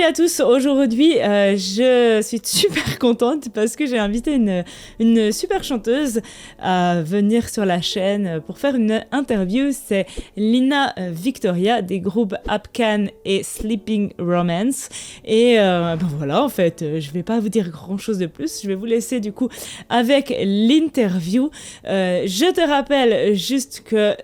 Salut à tous, aujourd'hui je suis super contente parce que j'ai invité une super chanteuse à venir sur la chaîne pour faire une interview. C'est Lina Victoria des groupes Apcan et Sleeping Romance. Et voilà, en fait, je vais pas vous dire grand chose de plus, je vais vous laisser du coup avec l'interview. Je te rappelle juste que,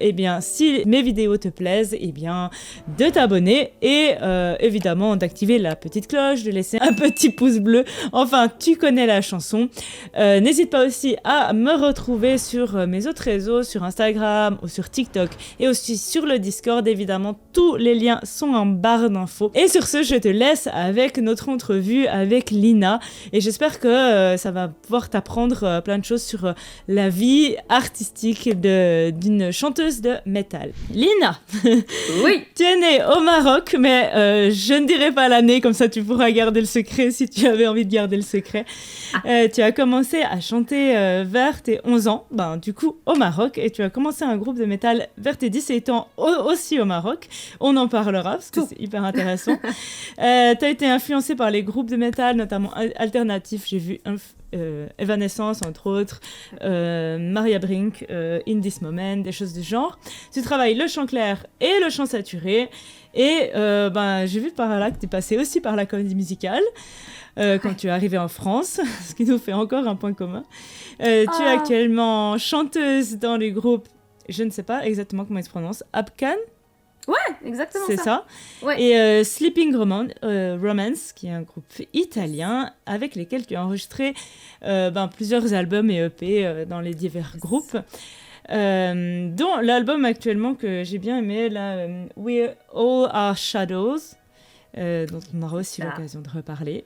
si mes vidéos te plaisent, de t'abonner et évidemment d'activer la petite cloche, de laisser un petit pouce bleu. Enfin, tu connais la chanson. N'hésite pas aussi à me retrouver sur mes autres réseaux, sur Instagram ou sur TikTok et aussi sur le Discord. Évidemment, tous les liens sont en barre d'infos. Et sur ce, je te laisse avec notre entrevue avec Lina et j'espère que ça va pouvoir t'apprendre plein de choses sur la vie artistique d'une chanteuse de métal. Lina, oui. Tu es née au Maroc, mais je ne dirai pas l'année, comme ça tu pourras garder le secret si tu avais envie de garder le secret. Tu as commencé à chanter vers tes 11 ans, du coup au Maroc, et tu as commencé un groupe de métal vers tes 17 ans aussi au Maroc. On en parlera parce que c'est hyper intéressant. Tu as été influencée par les groupes de métal, notamment alternatifs. J'ai vu Evanescence, entre autres, Maria Brink, In This Moment, des choses du genre. Tu travailles le chant clair et le chant saturé. Et j'ai vu par là que tu es passée aussi par la comédie musicale quand tu es arrivée en France, ce qui nous fait encore un point commun. Tu es actuellement chanteuse dans le groupe, je ne sais pas exactement comment il se prononce, Apcan. Ouais, exactement c'est ça. Ouais. Et Sleeping Romance, qui est un groupe italien avec lesquels tu as enregistré plusieurs albums et EP dans les divers groupes. Dont l'album actuellement que j'ai bien aimé, We All Are Shadows, dont on aura aussi l'occasion de reparler.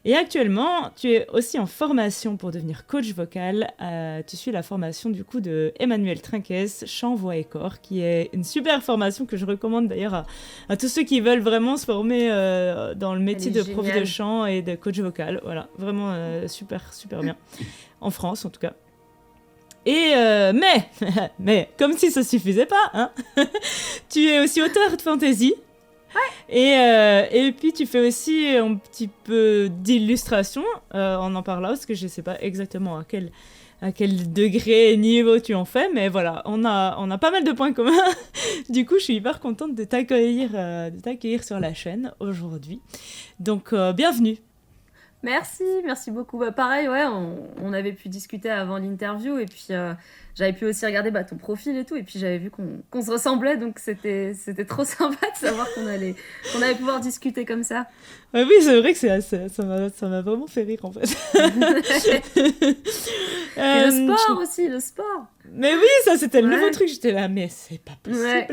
Et actuellement, tu es aussi en formation pour devenir coach vocal. Tu suis la formation du coup de Emmanuel Trinquez, chant, voix et corps, qui est une super formation que je recommande d'ailleurs à tous ceux qui veulent vraiment se former dans le métier de prof de chant et de coach vocal. Voilà, vraiment super bien. En France en tout cas. Et mais comme si ça suffisait pas, hein. Tu es aussi auteur de fantasy. Ouais. Et puis tu fais aussi un petit peu d'illustration. On en parlera parce que je sais pas exactement à quel degré et niveau tu en fais, mais voilà, on a pas mal de points communs. Du coup, je suis hyper contente de t'accueillir sur la chaîne aujourd'hui. Donc bienvenue. Merci beaucoup. Pareil, ouais, on avait pu discuter avant l'interview et puis j'avais pu aussi regarder ton profil et tout, et puis j'avais vu qu'on se ressemblait, donc c'était trop sympa de savoir qu'on allait pouvoir discuter comme ça. Oui, c'est vrai que ça m'a vraiment fait rire en fait. Et le sport aussi, le sport. Mais oui, ça c'était le nouveau truc, j'étais là, mais c'est pas possible. Ouais.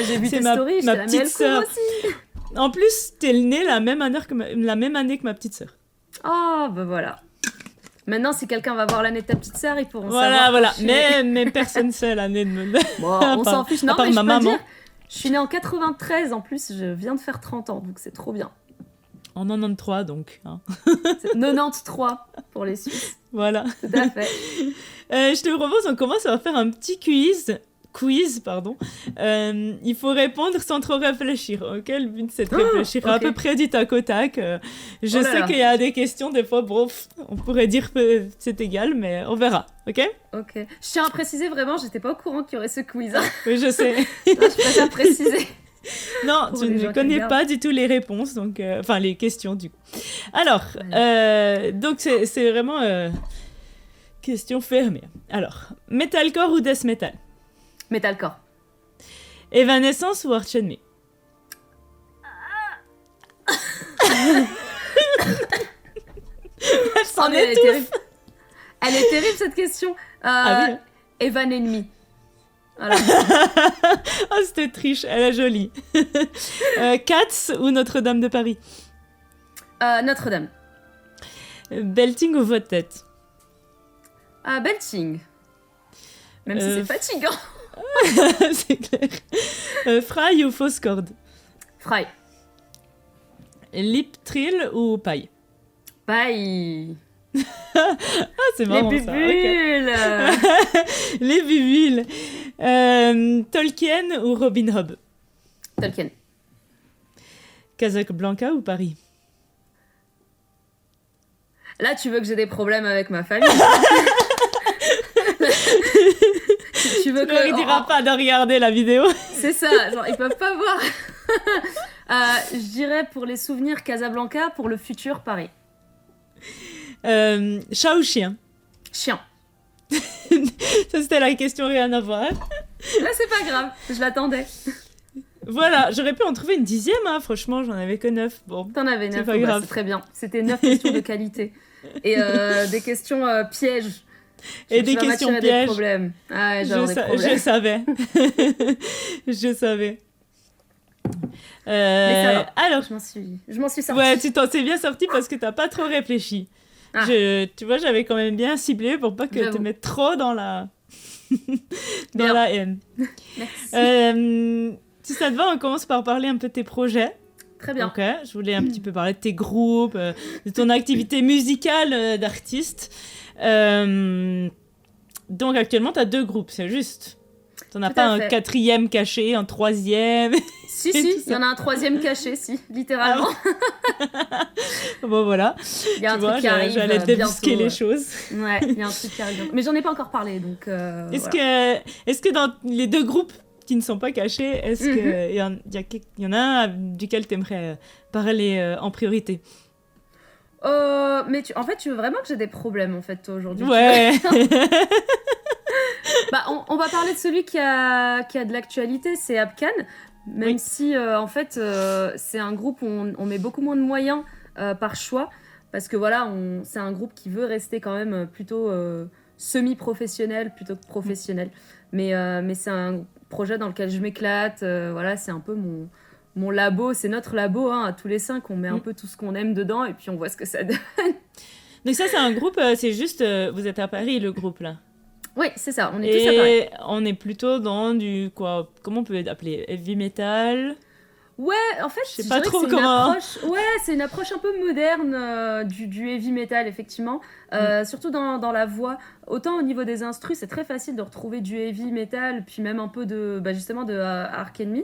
J'ai vu tes stories, ma j'étais petite sœur aussi. En plus, t'es née la même année que ma petite sœur. Oh, voilà. Maintenant, si quelqu'un va voir l'année de ta petite sœur, ils pourront savoir. Voilà. Mais Personne personne sait l'année de me... Bon, on s'en fiche. Non, mais ma maman. Je suis née en 93, en plus, je viens de faire 30 ans, donc c'est trop bien. En 93, donc. Hein. C'est 93 pour les Suisses. Voilà. Tout à fait. Je te propose, on commence à faire un petit quiz. Il faut répondre sans trop réfléchir, ok? Le but c'est de réfléchir à peu près du tac au tac. Je sais qu'il y a des questions, des fois, on pourrait dire que c'est égal, mais on verra, ok? Ok. Je tiens à préciser vraiment, j'étais pas au courant qu'il y aurait ce quiz. Oui, je sais. Je préfère préciser. Non, tu ne connais pas du tout les réponses, donc les questions du coup. Alors, donc c'est vraiment question fermée. Alors, metalcore ou death metal? Metalcore. Evanescence ou Arch Enemy? Elle est terrible cette question. Oui. Evan Enemy. Voilà. Oh, c'était triche, elle est jolie. Cats ou Notre-Dame de Paris? Notre-Dame. Belting ou voix de tête? Belting. Même si c'est fatigant. C'est clair. Fry ou fausse corde? Fry. Lip trill ou paille? Paille. C'est marrant les bubules. Ça. Okay. Les bubules. Tolkien ou Robin Hood? Tolkien. Casablanca ou Paris? Là, tu veux que j'ai des problèmes avec ma famille. Tu veux Tu leur diras pas de regarder la vidéo. C'est ça, genre ils peuvent pas voir. Je dirais pour les souvenirs Casablanca, pour le futur Paris. Chat ou chien? Chien. Ça, c'était la question, rien à voir. Là, c'est pas grave, je l'attendais. Voilà, j'aurais pu en trouver une 10e, hein. Franchement, j'en avais que 9. Bon, T'en avais 9, pas grave. c'est très bien. C'était 9 questions de qualité. Et des questions pièges. Et des questions pièges. Des problèmes. Ah ouais, genre des problèmes. Je savais. Je savais. Mais ça va. Alors, je m'en suis sortie. Ouais, tu t'en sais bien sorti parce que t'as pas trop réfléchi. Ah. Tu vois, j'avais quand même bien ciblé pour pas que tu mettes trop dans la la haine. Merci. Si ça te va, on commence par parler un peu de tes projets. Très bien. Ok, je voulais un petit peu parler de tes groupes, de ton activité musicale d'artiste. Donc actuellement, tu as 2 groupes, c'est juste. T'en as pas un 4e caché, un 3e. Si, il y en a un 3e caché, si, littéralement. Bon, voilà. Il y a un truc qui arrive. J'allais débusquer les choses. Ouais, il y a un truc qui arrive. Mais j'en ai pas encore parlé, donc. Est-ce que dans les 2 groupes qui ne sont pas cachés, est-ce qu'il y en a un duquel tu aimerais parler en priorité? Mais en fait, tu veux vraiment que j'ai des problèmes, en fait, toi, aujourd'hui? Ouais. Bah, on va parler de celui qui a de l'actualité, c'est Abkan. Même si, en fait, c'est un groupe où on met beaucoup moins de moyens par choix. Parce que voilà, c'est un groupe qui veut rester quand même plutôt semi-professionnel plutôt que professionnel. Mais c'est un projet dans lequel je m'éclate. Voilà, c'est un peu mon labo, c'est notre labo, hein, à tous les 5. On met un peu tout ce qu'on aime dedans et puis on voit ce que ça donne. Donc ça, c'est un groupe, c'est juste... vous êtes à Paris, le groupe, là? Oui, c'est ça, on est tous à Paris. Et on est plutôt dans du... quoi? Comment on peut l'appeler? Heavy metal? Ouais, en fait, je sais pas trop comment. C'est une approche un peu moderne du heavy metal, effectivement. Surtout dans la voix. Autant au niveau des instrus, c'est très facile de retrouver du heavy metal, puis même un peu de, justement, de Arch Enemy.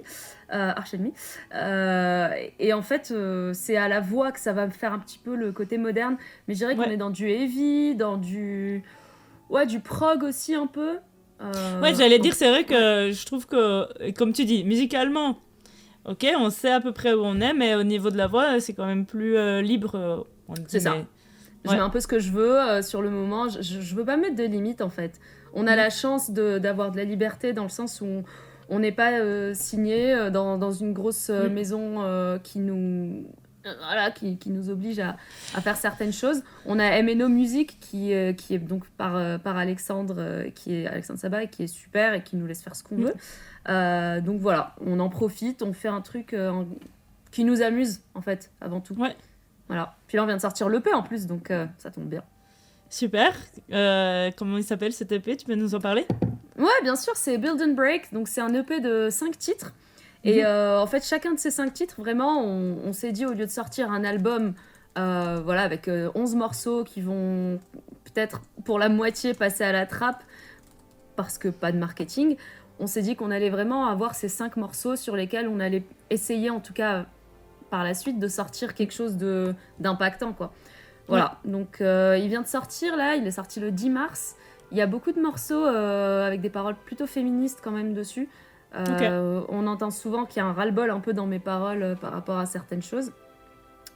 Et en fait, c'est à la voix que ça va me faire un petit peu le côté moderne. Mais je dirais qu'on est dans du heavy, dans du prog aussi un peu. J'allais dire, c'est vrai que je trouve que, comme tu dis, musicalement... Ok, on sait à peu près où on est, mais au niveau de la voix, c'est quand même plus libre. C'est ça. Je mets un peu ce que je veux sur le moment. Je veux pas mettre de limites, en fait. On a la chance d'avoir de la liberté dans le sens où on n'est pas signé dans une grosse maison qui nous oblige à faire certaines choses. On a MNO Music qui est donc par Alexandre, qui est Alexandre Sabat, et qui est super et qui nous laisse faire ce qu'on veut. Donc voilà, on en profite, on fait un truc qui nous amuse en fait, avant tout. Ouais. Voilà. Puis là, on vient de sortir l'EP en plus, donc ça tombe bien. Super. Comment il s'appelle cet EP? Tu peux nous en parler? Ouais, bien sûr, c'est Build and Break, donc c'est un EP de 5 titres. Et en fait, chacun de ces 5 titres, vraiment, on s'est dit, au lieu de sortir un album avec 11 morceaux qui vont peut-être pour la moitié passer à la trappe, parce que pas de marketing, on s'est dit qu'on allait vraiment avoir ces 5 morceaux sur lesquels on allait essayer, en tout cas par la suite, de sortir quelque chose d'impactant, quoi. Voilà, donc il vient de sortir là, il est sorti le 10 mars. Il y a beaucoup de morceaux avec des paroles plutôt féministes quand même dessus. On entend souvent qu'il y a un ras-le-bol un peu dans mes paroles par rapport à certaines choses.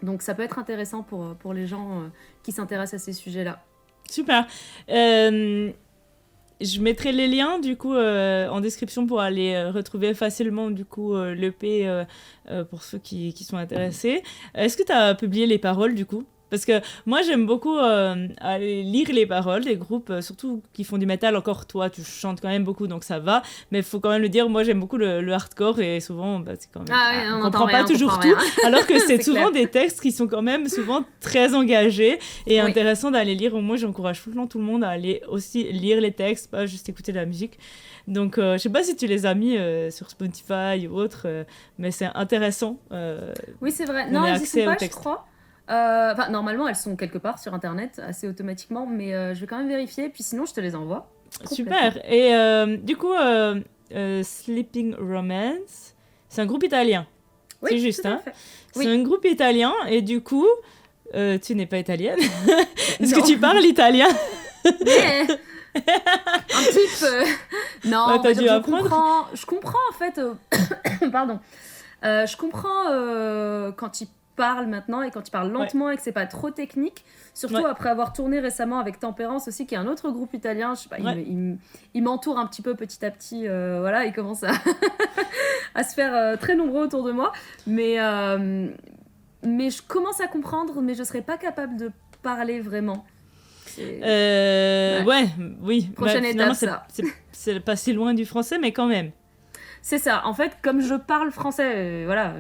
Donc ça peut être intéressant pour les gens qui s'intéressent à ces sujets-là. Super. Je mettrai les liens du coup en description pour aller retrouver facilement du coup l'EP pour ceux qui sont intéressés. Est-ce que tu as publié les paroles du coup? Parce que moi, j'aime beaucoup aller lire les paroles des groupes, surtout qui font du métal. Encore, toi, tu chantes quand même beaucoup, donc ça va. Mais il faut quand même le dire, moi, j'aime beaucoup le hardcore et souvent, c'est quand même... on comprend pas toujours tout. Alors que c'est souvent des textes qui sont quand même souvent très engagés et intéressants d'aller lire. Moi, j'encourage tout le monde à aller aussi lire les textes, pas juste écouter de la musique. Donc, je sais pas si tu les as mis sur Spotify ou autre, mais c'est intéressant. Oui, c'est vrai. Non, elles y sont pas, je crois. Normalement, elles sont quelque part sur Internet, assez automatiquement, mais je vais quand même vérifier, puis sinon, je te les envoie. Super. Et du coup, Sleeping Romance, c'est un groupe italien. Oui, c'est juste, tout à hein. fait. C'est Oui. un groupe italien et du coup, tu n'es pas italienne. Est-ce que Non. tu parles italien? Mais un petit peu. Non, Bah, on va t'as dire dû que apprendre. je comprends en fait. Pardon. Je comprends quand il parle maintenant et quand il parle Ouais, lentement et que c'est pas trop technique. Surtout ouais, après avoir tourné récemment avec Tempérance aussi, qui est un autre groupe italien. Je sais pas, ouais. il m'entoure un petit peu petit à petit. Voilà, il commence à, à se faire très nombreux autour de moi. Mais je commence à comprendre, mais je serais pas capable de parler vraiment. C'est... Ouais. Ouais, oui. Bah, Prochaine finalement, étape, ça. c'est pas si loin du français, mais quand même. C'est ça. En fait, comme je parle français, voilà,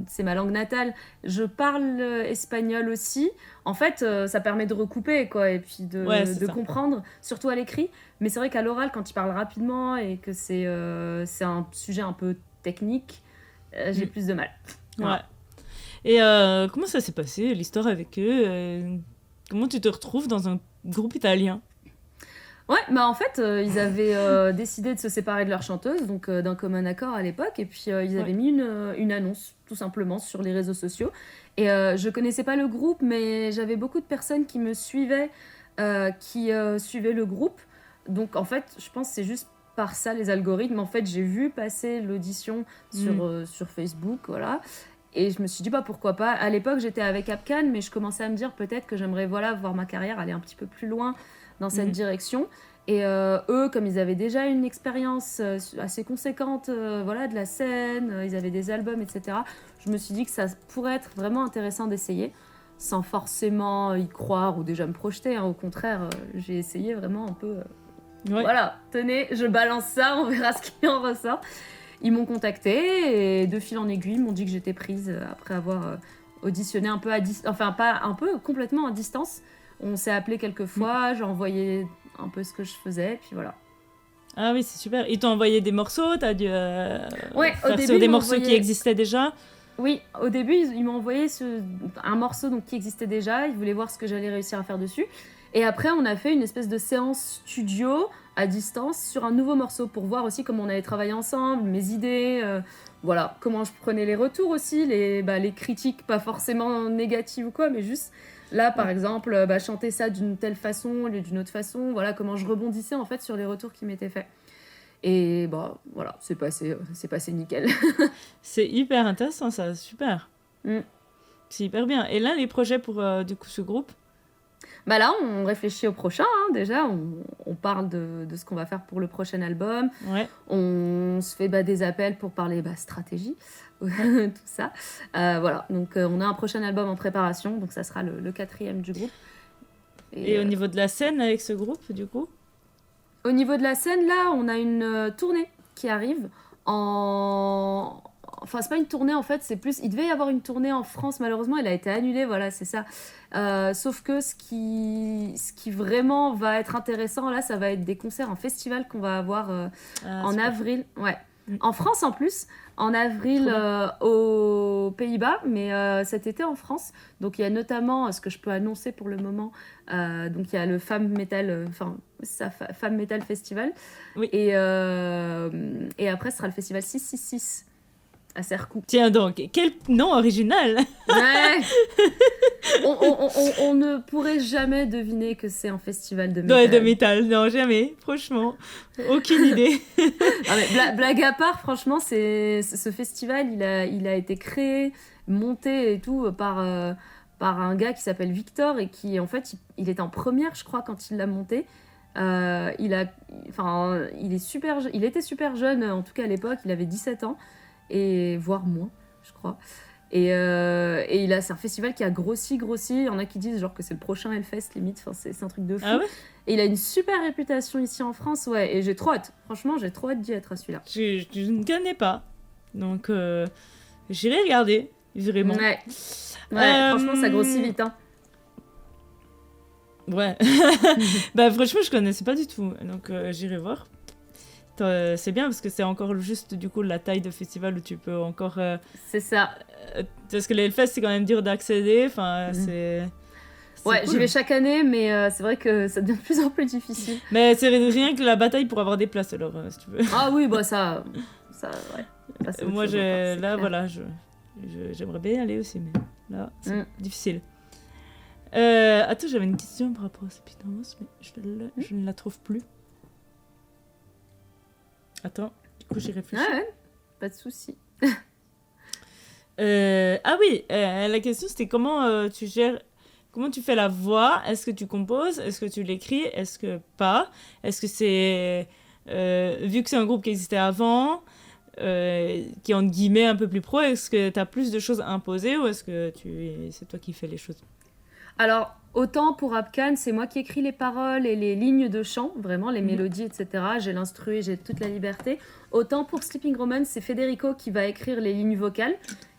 c'est ma langue natale, je parle espagnol aussi. En fait, ça permet de recouper, quoi, et puis Ouais, c'est de ça. comprendre, surtout à l'écrit. Mais c'est vrai qu'à l'oral, quand tu parles rapidement et que c'est un sujet un peu technique, j'ai Mm. plus de mal. Ouais. Voilà. Et comment ça s'est passé, l'histoire avec eux? Comment tu te retrouves dans un groupe italien? Ouais, bah en fait, ils avaient décidé de se séparer de leur chanteuse, donc d'un commun accord à l'époque, et puis ils avaient Ouais. mis une annonce, tout simplement, sur les réseaux sociaux. Et je connaissais pas le groupe, mais j'avais beaucoup de personnes qui me suivaient, qui suivaient le groupe. Donc en fait, je pense que c'est juste par ça les algorithmes. En fait, j'ai vu passer l'audition Mm. sur Facebook, voilà. Et je me suis dit, bah pourquoi pas. À l'époque, j'étais avec Apcan, mais je commençais à me dire peut-être que j'aimerais voilà, voir ma carrière aller un petit peu plus loin dans cette Mm. direction. Et eux, comme ils avaient déjà une expérience assez conséquente voilà, de la scène, ils avaient des albums, etc., je me suis dit que ça pourrait être vraiment intéressant d'essayer, sans forcément y croire ou déjà me projeter. Hein. Au contraire, j'ai essayé vraiment un peu. Ouais. Voilà, tenez, je balance ça, on verra ce qui en ressort. Ils m'ont contacté et de fil en aiguille, ils m'ont dit que j'étais prise après avoir auditionné un peu à distance, enfin pas un peu, complètement à distance. On s'est appelé quelques fois, j'ai envoyé un peu ce que je faisais, puis voilà. Ah oui, c'est super. Ils t'ont envoyé des morceaux, t'as dû Ouais, au faire début, sur des ils m'ont morceaux qui envoyé. existaient déjà. Oui, au début, ils m'ont envoyé un morceau donc, qui existait déjà. Ils voulaient voir ce que j'allais réussir à faire dessus. Et après, on a fait une espèce de séance studio à distance sur un nouveau morceau pour voir aussi comment on allait travailler ensemble, mes idées, voilà, comment je prenais les retours aussi, les critiques, pas forcément négatives ou quoi, mais juste là, par Ouais. exemple, chanter ça d'une telle façon au lieu d'une autre façon, voilà, comment je rebondissais en fait sur les retours qui m'étaient faits. Et bah voilà, c'est passé nickel. C'est hyper intéressant, ça. Super. Mm. C'est hyper bien. Et là, les projets pour du coup ce groupe? Bah là, on réfléchit au prochain, hein, déjà. On parle de ce qu'on va faire pour le prochain album. Ouais. On se fait des appels pour parler stratégie, tout ça. Voilà, donc on a un prochain album en préparation, donc ça sera le quatrième du groupe. Et au niveau de la scène avec ce groupe, du coup? Au niveau de la scène, là, on a une tournée qui arrive en... Enfin, c'est pas une tournée en fait, c'est plus... Il devait y avoir une tournée en France, malheureusement, elle a été annulée, voilà, c'est ça. Sauf que ce qui vraiment va être intéressant, là, ça va être des concerts en festival qu'on va avoir en Super. avril. Ouais. Mm. En France en plus, en avril Trop bien. aux Pays-Bas, mais cet été en France. Donc il y a notamment ce que je peux annoncer pour le moment. Donc il y a le Femme Metal, Femme Metal Festival. Oui. Et après, ce sera le festival 666 à Sercou. Tiens donc, quel nom original! Ouais. On ne pourrait jamais deviner que c'est un festival de Ouais, métal. de métal, non, jamais, franchement. Aucune idée. Ah, mais blague à part, franchement, ce festival, il a été créé, monté et tout par un gars qui s'appelle Victor et qui, en fait, il était en première, je crois, quand il l'a monté. Il était super jeune, en tout cas à l'époque, il avait 17 ans, et voire moins, je crois. Et c'est un festival qui a grossi. Il y en a qui disent genre que c'est le prochain Hellfest, limite. Enfin, c'est un truc de fou. Ah ouais? Et il a une super réputation ici en France, ouais. Et j'ai trop hâte. Franchement, j'ai trop hâte d'y être à celui-là. Je ne connais pas. Donc, j'irai regarder, vraiment. Ouais. Franchement, ça grossit vite, hein. Ouais. Bah, franchement, je connaissais pas du tout. Donc, j'irai voir. C'est bien parce que c'est encore juste du coup la taille de festival où tu peux encore. C'est ça. Parce que les Hellfest, c'est quand même dur d'accéder. Enfin, c'est Ouais, cool. j'y vais chaque année, mais c'est vrai que ça devient de plus en plus difficile. Mais c'est rien que la bataille pour avoir des places alors, si tu veux. Ah oui, ça, ouais. Là, c'est autre Moi, chose encore, c'est là, clair. voilà, j'aimerais bien y aller aussi, mais là, c'est difficile. Attends, j'avais une question par rapport à Sleeping Roman, mais je ne la trouve plus. Attends, du coup, j'y réfléchis. Ouais, pas de souci. Ah oui, la question c'était comment tu gères, comment tu fais la voix? Est-ce que tu composes? Est-ce que tu l'écris? Est-ce que pas? Est-ce que c'est vu que c'est un groupe qui existait avant, qui est entre guillemets un peu plus pro, est-ce que tu as plus de choses à imposer ou est-ce que c'est toi qui fais les choses? Alors, autant pour Apcan, c'est moi qui écris les paroles et les lignes de chant, vraiment, les mélodies, etc. J'ai l'instru, j'ai toute la liberté. Autant pour Sleeping Romance, c'est Federico qui va écrire les lignes vocales.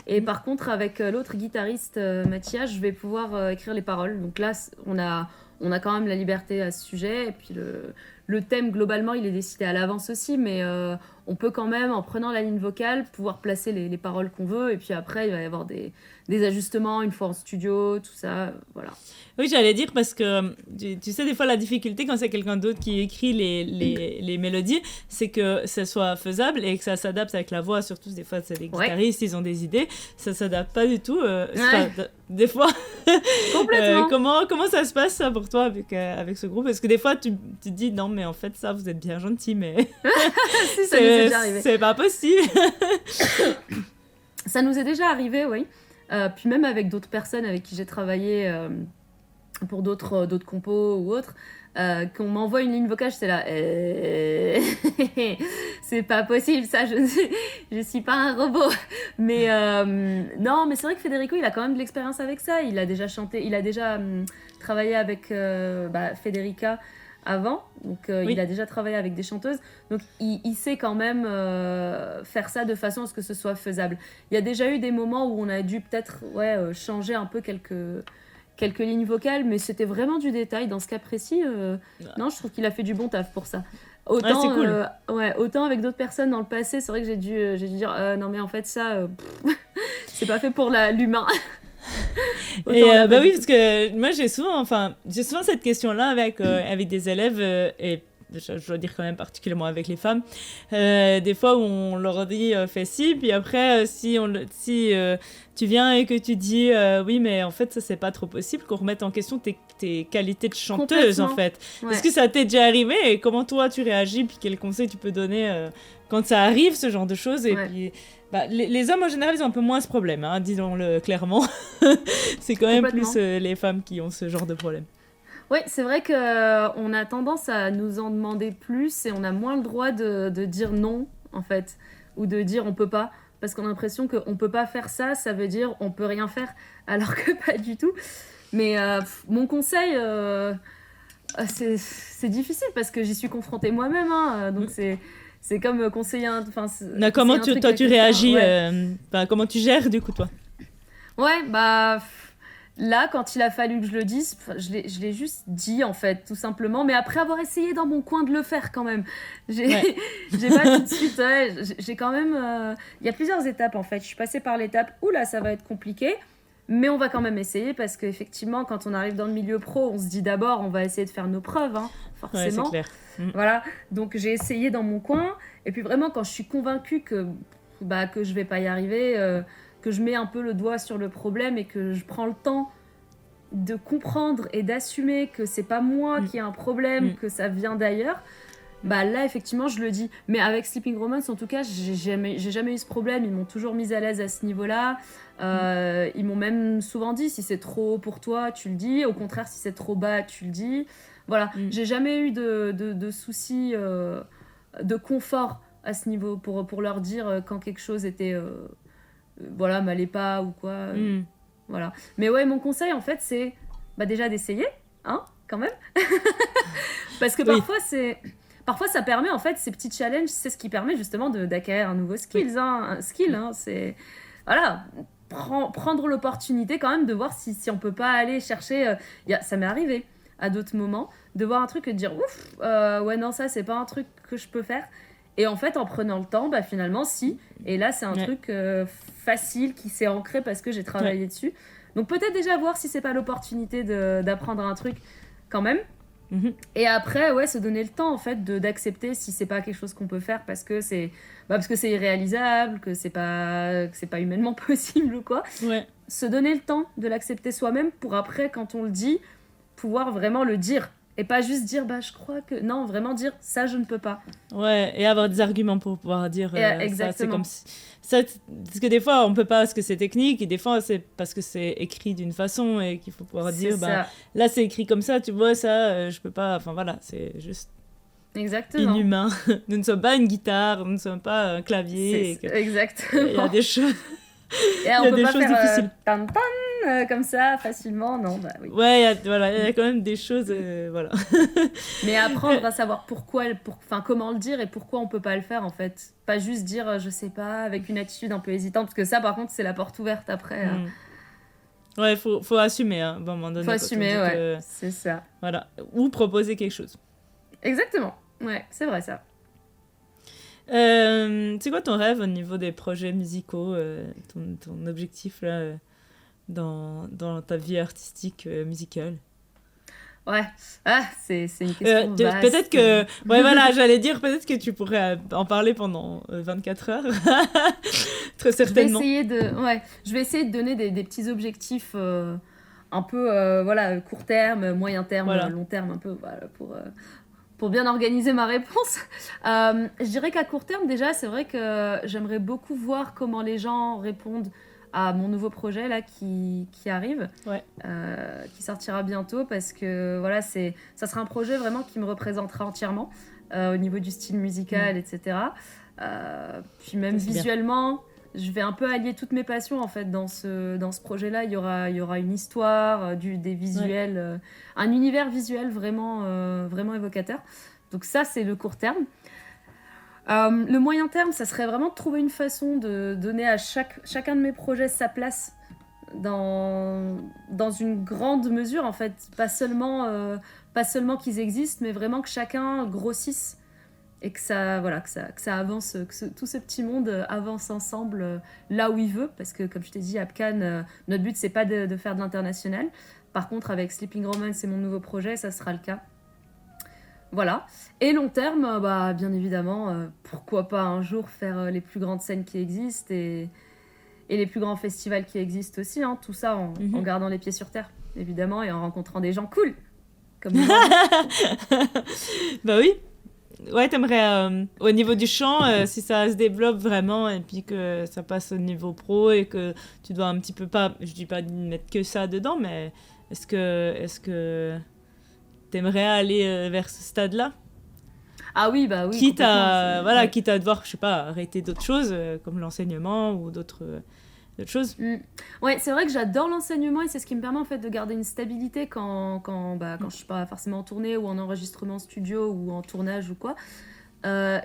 Et par contre, avec l'autre guitariste, Mathias, je vais pouvoir écrire les paroles. Donc là, on a quand même la liberté à ce sujet. Et puis le thème, globalement, il est décidé à l'avance aussi. Mais on peut quand même, en prenant la ligne vocale, pouvoir placer les paroles qu'on veut. Et puis après, il va y avoir des ajustements une fois en studio, tout ça. Voilà. Oui, j'allais dire parce que tu sais, des fois, la difficulté quand c'est quelqu'un d'autre qui écrit les mélodies, c'est que ça soit faisable et que ça s'adapte avec la voix. Surtout, des fois, c'est des guitaristes, ils ont des idées. Ça s'adapte pas du tout. Des fois. Complètement. Comment ça se passe, ça, pour toi, avec ce groupe? Est-ce que des fois, tu te dis, non, mais en fait, ça, vous êtes bien gentil, mais Si, ça nous est déjà arrivé. C'est pas possible. Ça nous est déjà arrivé, oui. Puis même avec d'autres personnes avec qui j'ai travaillé pour d'autres compos ou autres, qu'on m'envoie une ligne vocale, j'étais là, c'est pas possible, ça, je suis pas un robot. Mais non, mais c'est vrai que Federico, il a quand même de l'expérience avec ça. Il a déjà chanté, il a déjà travaillé avec Federica avant, donc Oui. il a déjà travaillé avec des chanteuses, donc il sait quand même faire ça de façon à ce que ce soit faisable. Il y a déjà eu des moments où on a dû peut-être changer un peu quelques lignes vocales, mais c'était vraiment du détail. Dans ce cas précis, non, je trouve qu'il a fait du bon taf pour ça. Autant, c'est cool. Autant avec d'autres personnes dans le passé, c'est vrai que j'ai dû dire non mais en fait ça, c'est pas fait pour l'humain. Et bah oui, parce que moi j'ai souvent cette question-là avec des élèves et je dois dire quand même particulièrement avec les femmes. Des fois où on leur dit fais ci, puis après si tu viens et que tu dis oui mais en fait ça c'est pas trop possible, qu'on remette en question tes qualités de chanteuse en fait. Ouais. Est-ce que ça t'est déjà arrivé et comment toi tu réagis, puis quels conseils tu peux donner quand ça arrive, ce genre de choses? Et puis les hommes en général ils ont un peu moins ce problème, hein, disons-le clairement. C'est quand même plus les femmes qui ont ce genre de problème. Oui, c'est vrai qu'on a tendance à nous en demander plus et on a moins le droit de dire non, en fait, ou de dire on peut pas, parce qu'on a l'impression qu'on peut pas faire ça, ça veut dire on peut rien faire, alors que pas du tout. Mais mon conseil, c'est difficile parce que j'y suis confrontée moi-même, hein, donc c'est comme conseiller un... Comment tu réagis, comment tu gères du coup toi? Ouais, là, quand il a fallu que je le dise, je l'ai juste dit, en fait, tout simplement. Mais après avoir essayé dans mon coin de le faire, quand même. J'ai pas tout de suite... j'ai quand même... Il y a plusieurs étapes, en fait. Je suis passée par l'étape où là, ça va être compliqué. Mais on va quand même essayer parce qu'effectivement, quand on arrive dans le milieu pro, on se dit d'abord, on va essayer de faire nos preuves, hein, forcément. Ouais, c'est clair. Voilà. Donc, j'ai essayé dans mon coin. Et puis vraiment, quand je suis convaincue que je vais pas y arriver... que je mets un peu le doigt sur le problème et que je prends le temps de comprendre et d'assumer que c'est pas moi qui ai un problème, que ça vient d'ailleurs, là effectivement je le dis. Mais avec Sleeping Romance en tout cas, j'ai jamais eu ce problème. Ils m'ont toujours mise à l'aise à ce niveau-là. Ils m'ont même souvent dit si c'est trop haut pour toi, tu le dis. Au contraire, si c'est trop bas, tu le dis. Voilà, j'ai jamais eu de soucis de confort à ce niveau pour leur dire quand quelque chose était m'allait pas ou quoi. Voilà. Mais ouais, mon conseil en fait c'est déjà d'essayer, hein, quand même. Parce que parfois ça permet en fait, ces petits challenges, c'est ce qui permet justement d'acquérir un nouveau skill, un skill, hein, c'est voilà, prendre l'opportunité quand même de voir si on peut pas aller chercher ça m'est arrivé à d'autres moments de voir un truc et de dire ouf, ouais non, ça c'est pas un truc que je peux faire. Et en fait, en prenant le temps, finalement, si. Et là, c'est un truc facile qui s'est ancré parce que j'ai travaillé dessus. Donc peut-être déjà voir si c'est pas l'opportunité d'apprendre un truc quand même. Mhm. Et après, ouais, se donner le temps, en fait, d'accepter si c'est pas quelque chose qu'on peut faire parce que c'est irréalisable, que c'est pas humainement possible ou quoi. Ouais. Se donner le temps de l'accepter soi-même pour après, quand on le dit, pouvoir vraiment le dire. Et pas juste dire, bah, je crois que... Non, vraiment dire, ça, je ne peux pas. Ouais, et avoir des arguments pour pouvoir dire ça, c'est comme Exactement. si... Ça, parce que des fois, on peut pas parce que c'est technique, et des fois, c'est parce que c'est écrit d'une façon, et qu'il faut pouvoir C'est dire, ben, ça. là, c'est écrit comme ça, tu vois, ça, je peux pas... Enfin, voilà, c'est juste Exactement. inhumain. Nous ne sommes pas une guitare, nous ne sommes pas un clavier, et que... Il y a Exactement. des choses... Et Il on y a peut des pas choses faire difficiles. tan tan comme ça facilement, non, bah oui. Ouais, voilà, il y a quand même des choses... voilà. Mais apprendre à savoir enfin comment le dire et pourquoi on peut pas le faire en fait. Pas juste dire je sais pas avec une attitude un peu hésitante parce que ça par contre c'est la porte ouverte après. Mm. Ouais, faut assumer, hein, à un moment Faut donné, quand on assumer, dit ouais, que... c'est ça. Voilà. Ou proposer quelque chose. Exactement. Ouais, c'est vrai ça. C'est quoi ton rêve au niveau des projets musicaux, ton objectif là, dans ta vie artistique musicale? Ouais. Ah, c'est une question Peut-être vaste. que... Ouais, voilà, j'allais dire, peut-être que tu pourrais en parler pendant 24 heures. Très certainement. Je vais essayer de donner des petits objectifs un peu voilà, court terme, moyen terme, Voilà. long terme un peu voilà, pour bien organiser ma réponse. Je dirais qu'à court terme, déjà, c'est vrai que j'aimerais beaucoup voir comment les gens répondent à mon nouveau projet là qui arrive, Ouais. qui sortira bientôt parce que voilà, ça sera un projet vraiment qui me représentera entièrement au niveau du style musical, etc. Puis même Ça, c'est bien. visuellement, je vais un peu allier toutes mes passions en fait dans ce projet-là. Il y aura une histoire, des visuels, un univers visuel vraiment évocateur. Donc ça, c'est le court terme. Le moyen terme, ça serait vraiment de trouver une façon de donner à chacun de mes projets sa place dans une grande mesure en fait. Pas seulement qu'ils existent, mais vraiment que chacun grossisse et que ça avance, tout ce petit monde avance ensemble là où il veut, parce que comme je t'ai dit, Apcan, notre but c'est pas de faire de l'international. Par contre, avec Sleeping Romance et mon nouveau projet, ça sera le cas. Voilà. Et long terme, bah, bien évidemment, pourquoi pas un jour faire les plus grandes scènes qui existent et les plus grands festivals qui existent aussi, hein, tout ça en gardant les pieds sur terre, évidemment, et en rencontrant des gens cool, comme nous. Bah oui. Ouais, t'aimerais, au niveau du chant, si ça se développe vraiment et puis que ça passe au niveau pro et que tu dois un petit peu pas, je dis pas de mettre que ça dedans, mais est-ce que t'aimerais aller vers ce stade-là? Ah oui, bah oui. Quitte à, voilà, ouais. quitte à devoir, je sais pas, arrêter d'autres choses, comme l'enseignement ou d'autres choses. Ouais, c'est vrai que j'adore l'enseignement et c'est ce qui me permet en fait de garder une stabilité quand je suis pas forcément en tournée ou en enregistrement studio ou en tournage ou quoi.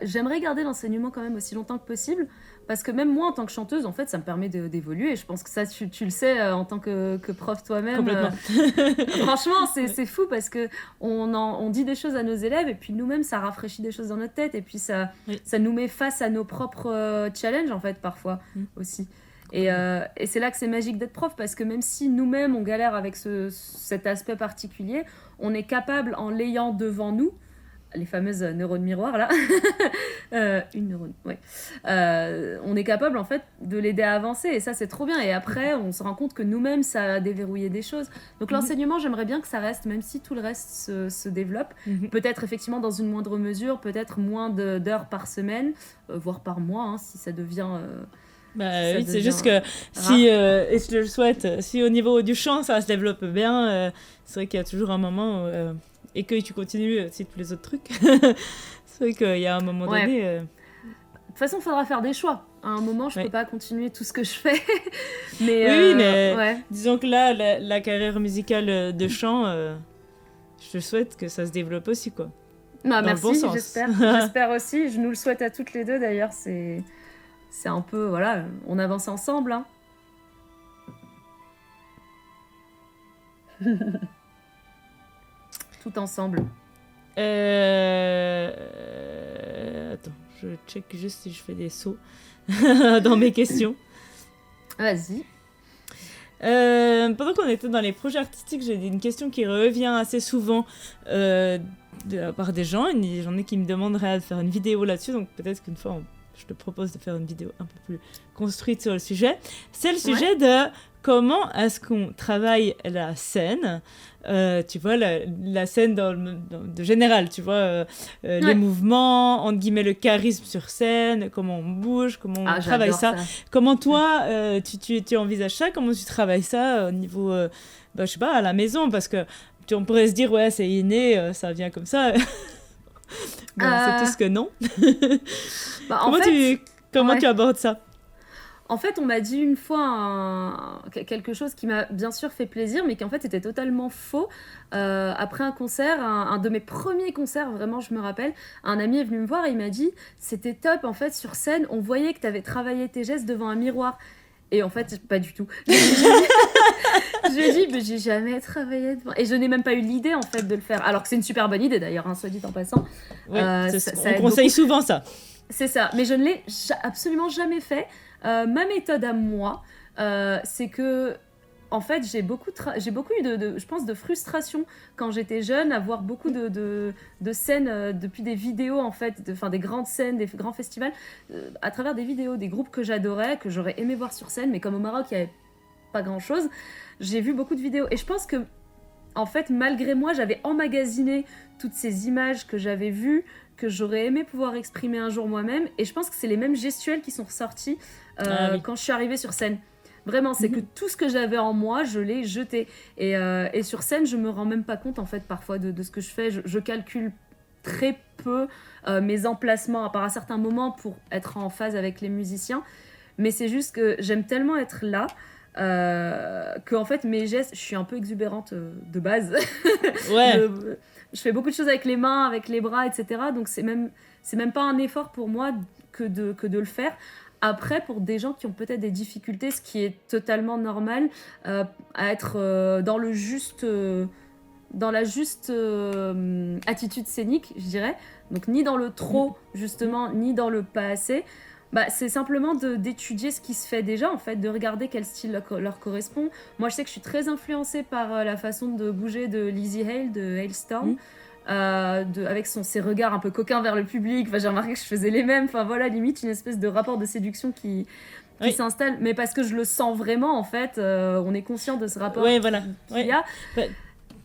J'aimerais garder l'enseignement quand même aussi longtemps que possible parce que même moi en tant que chanteuse en fait ça me permet d'évoluer. Je pense que ça tu le sais en tant que prof toi-même. Complètement. Franchement c'est fou parce que on dit des choses à nos élèves et puis nous-mêmes ça rafraîchit des choses dans notre tête et puis ça nous met face à nos propres challenges en fait parfois aussi. Et c'est là que c'est magique d'être prof parce que même si nous-mêmes on galère avec cet aspect particulier, on est capable en l'ayant devant nous, les fameuses neurones miroirs là, une neurone, ouais. On est capable en fait de l'aider à avancer et ça c'est trop bien. Et après on se rend compte que nous-mêmes ça a déverrouillé des choses. Donc l'enseignement j'aimerais bien que ça reste, même si tout le reste se développe. Peut-être effectivement dans une moindre mesure, peut-être moins d'heures par semaine, voire par mois hein, si ça devient... Bah oui, c'est juste que si, et je le souhaite, si au niveau du chant ça se développe bien, c'est vrai qu'il y a toujours un moment où, et que tu continues aussi tous les autres trucs. C'est vrai qu'il y a un moment donné... De toute façon, il faudra faire des choix. À un moment, je peux pas continuer tout ce que je fais. Mais, oui, mais disons que là, la carrière musicale de chant, je souhaite que ça se développe aussi, quoi. Bah, merci, bon j'espère. J'espère aussi. Je nous le souhaite à toutes les deux, d'ailleurs. C'est un peu, voilà, on avance ensemble. Hein. Tout ensemble. Attends, je check juste si je fais des sauts dans mes questions. Vas-y. Pendant qu'on était dans les projets artistiques, j'ai une question qui revient assez souvent de la part des gens. J'en ai qui me demanderaient de faire une vidéo là-dessus, donc peut-être qu'une fois, je te propose de faire une vidéo un peu plus construite sur le sujet. C'est le sujet de comment est-ce qu'on travaille la scène. Tu vois, la scène de général, tu vois, les mouvements, entre guillemets, le charisme sur scène, comment on bouge, comment on travaille ça. Comment toi, tu envisages ça, comment tu travailles ça au niveau, je sais pas, à la maison, parce que on pourrait se dire, ouais, c'est inné, ça vient comme ça. C'est tout ce que non. Comment tu abordes ça? En fait, on m'a dit une fois quelque chose qui m'a bien sûr fait plaisir, mais qui en fait était totalement faux. Après un concert, un de mes premiers concerts, vraiment, je me rappelle, un ami est venu me voir et il m'a dit « C'était top, en fait, sur scène, on voyait que tu avais travaillé tes gestes devant un miroir. » Et en fait, pas du tout. Je lui ai dit, mais j'ai jamais travaillé devant. Et je n'ai même pas eu l'idée, en fait, de le faire. Alors que c'est une super bonne idée, d'ailleurs, soit dit en passant. Ouais, on conseille souvent ça. C'est ça. Mais je ne l'ai absolument jamais fait. Ma méthode à moi, c'est que, en fait, j'ai beaucoup eu je pense, de frustration quand j'étais jeune, à voir beaucoup de scènes depuis des vidéos, en fait, des grandes scènes, des grands festivals, à travers des vidéos, des groupes que j'adorais, que j'aurais aimé voir sur scène, mais comme au Maroc, il n'y avait pas grand-chose, j'ai vu beaucoup de vidéos. Et je pense que, en fait, malgré moi, j'avais emmagasiné toutes ces images que j'avais vues, que j'aurais aimé pouvoir exprimer un jour moi-même. Et je pense que c'est les mêmes gestuels qui sont ressortis quand je suis arrivée sur scène. Vraiment, c'est que tout ce que j'avais en moi, je l'ai jeté. Et sur scène, je me rends même pas compte, en fait, parfois, de ce que je fais. Je calcule très peu mes emplacements, à part à certains moments, pour être en phase avec les musiciens. Mais c'est juste que j'aime tellement être là que, en fait, mes gestes, je suis un peu exubérante de base. Ouais. Je fais beaucoup de choses avec les mains, avec les bras, etc. Donc c'est même pas un effort pour moi que de le faire. Après, pour des gens qui ont peut-être des difficultés, ce qui est totalement normal, à être dans la juste attitude scénique, je dirais. Donc ni dans le trop, justement, ni dans le pas assez. C'est simplement d'étudier ce qui se fait déjà, en fait, de regarder quel style leur correspond. Moi, je sais que je suis très influencée par la façon de bouger de Lizzie Hale, de Hailstorm, avec ses regards un peu coquins vers le public. J'ai remarqué que je faisais les mêmes. Voilà, limite une espèce de rapport de séduction qui s'installe. Mais parce que je le sens vraiment, en fait, on est conscient de ce rapport qu'il y a.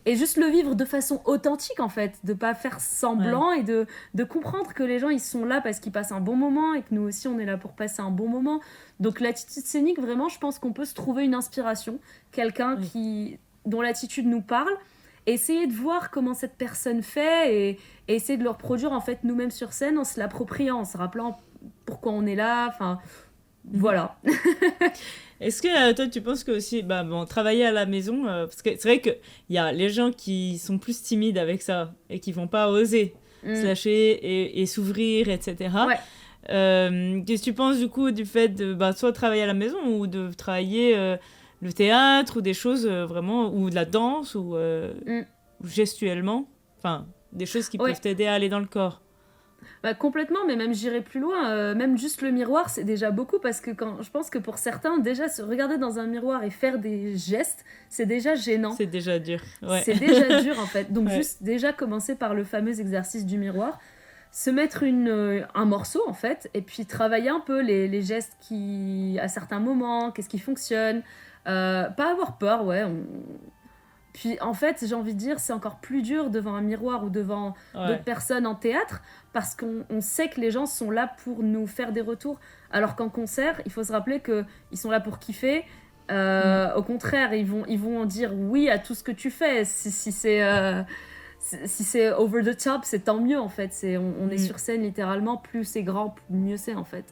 Et juste le vivre de façon authentique, en fait, de pas faire semblant et de comprendre que les gens, ils sont là parce qu'ils passent un bon moment et que nous aussi, on est là pour passer un bon moment. Donc l'attitude scénique, vraiment, je pense qu'on peut se trouver une inspiration, quelqu'un dont l'attitude nous parle, et essayer de voir comment cette personne fait et essayer de le reproduire, en fait, nous-mêmes sur scène, en se l'appropriant, en se rappelant pourquoi on est là, voilà. Est-ce que toi, tu penses que aussi, travailler à la maison, parce que c'est vrai qu'il y a les gens qui sont plus timides avec ça et qui vont pas oser se lâcher et s'ouvrir, etc. Ouais. Qu'est-ce que tu penses du coup du fait de soit travailler à la maison ou de travailler le théâtre ou des choses vraiment, ou de la danse ou gestuellement, des choses qui peuvent t'aider à aller dans le corps? Complètement, mais même j'irai plus loin. Même juste le miroir, c'est déjà beaucoup parce que je pense que pour certains, déjà se regarder dans un miroir et faire des gestes, c'est déjà gênant. C'est déjà dur. Ouais. C'est déjà dur, en fait. Donc juste déjà commencer par le fameux exercice du miroir, se mettre un morceau, en fait, et puis travailler un peu les gestes qui, à certains moments, qu'est-ce qui fonctionne. Pas avoir peur, Puis en fait, j'ai envie de dire, c'est encore plus dur devant un miroir ou devant d'autres personnes en théâtre parce qu'on sait que les gens sont là pour nous faire des retours. Alors qu'en concert, il faut se rappeler qu'ils sont là pour kiffer. Au contraire, ils vont dire oui à tout ce que tu fais. Si c'est over the top, c'est tant mieux, en fait. On est sur scène littéralement, plus c'est grand, mieux c'est, en fait.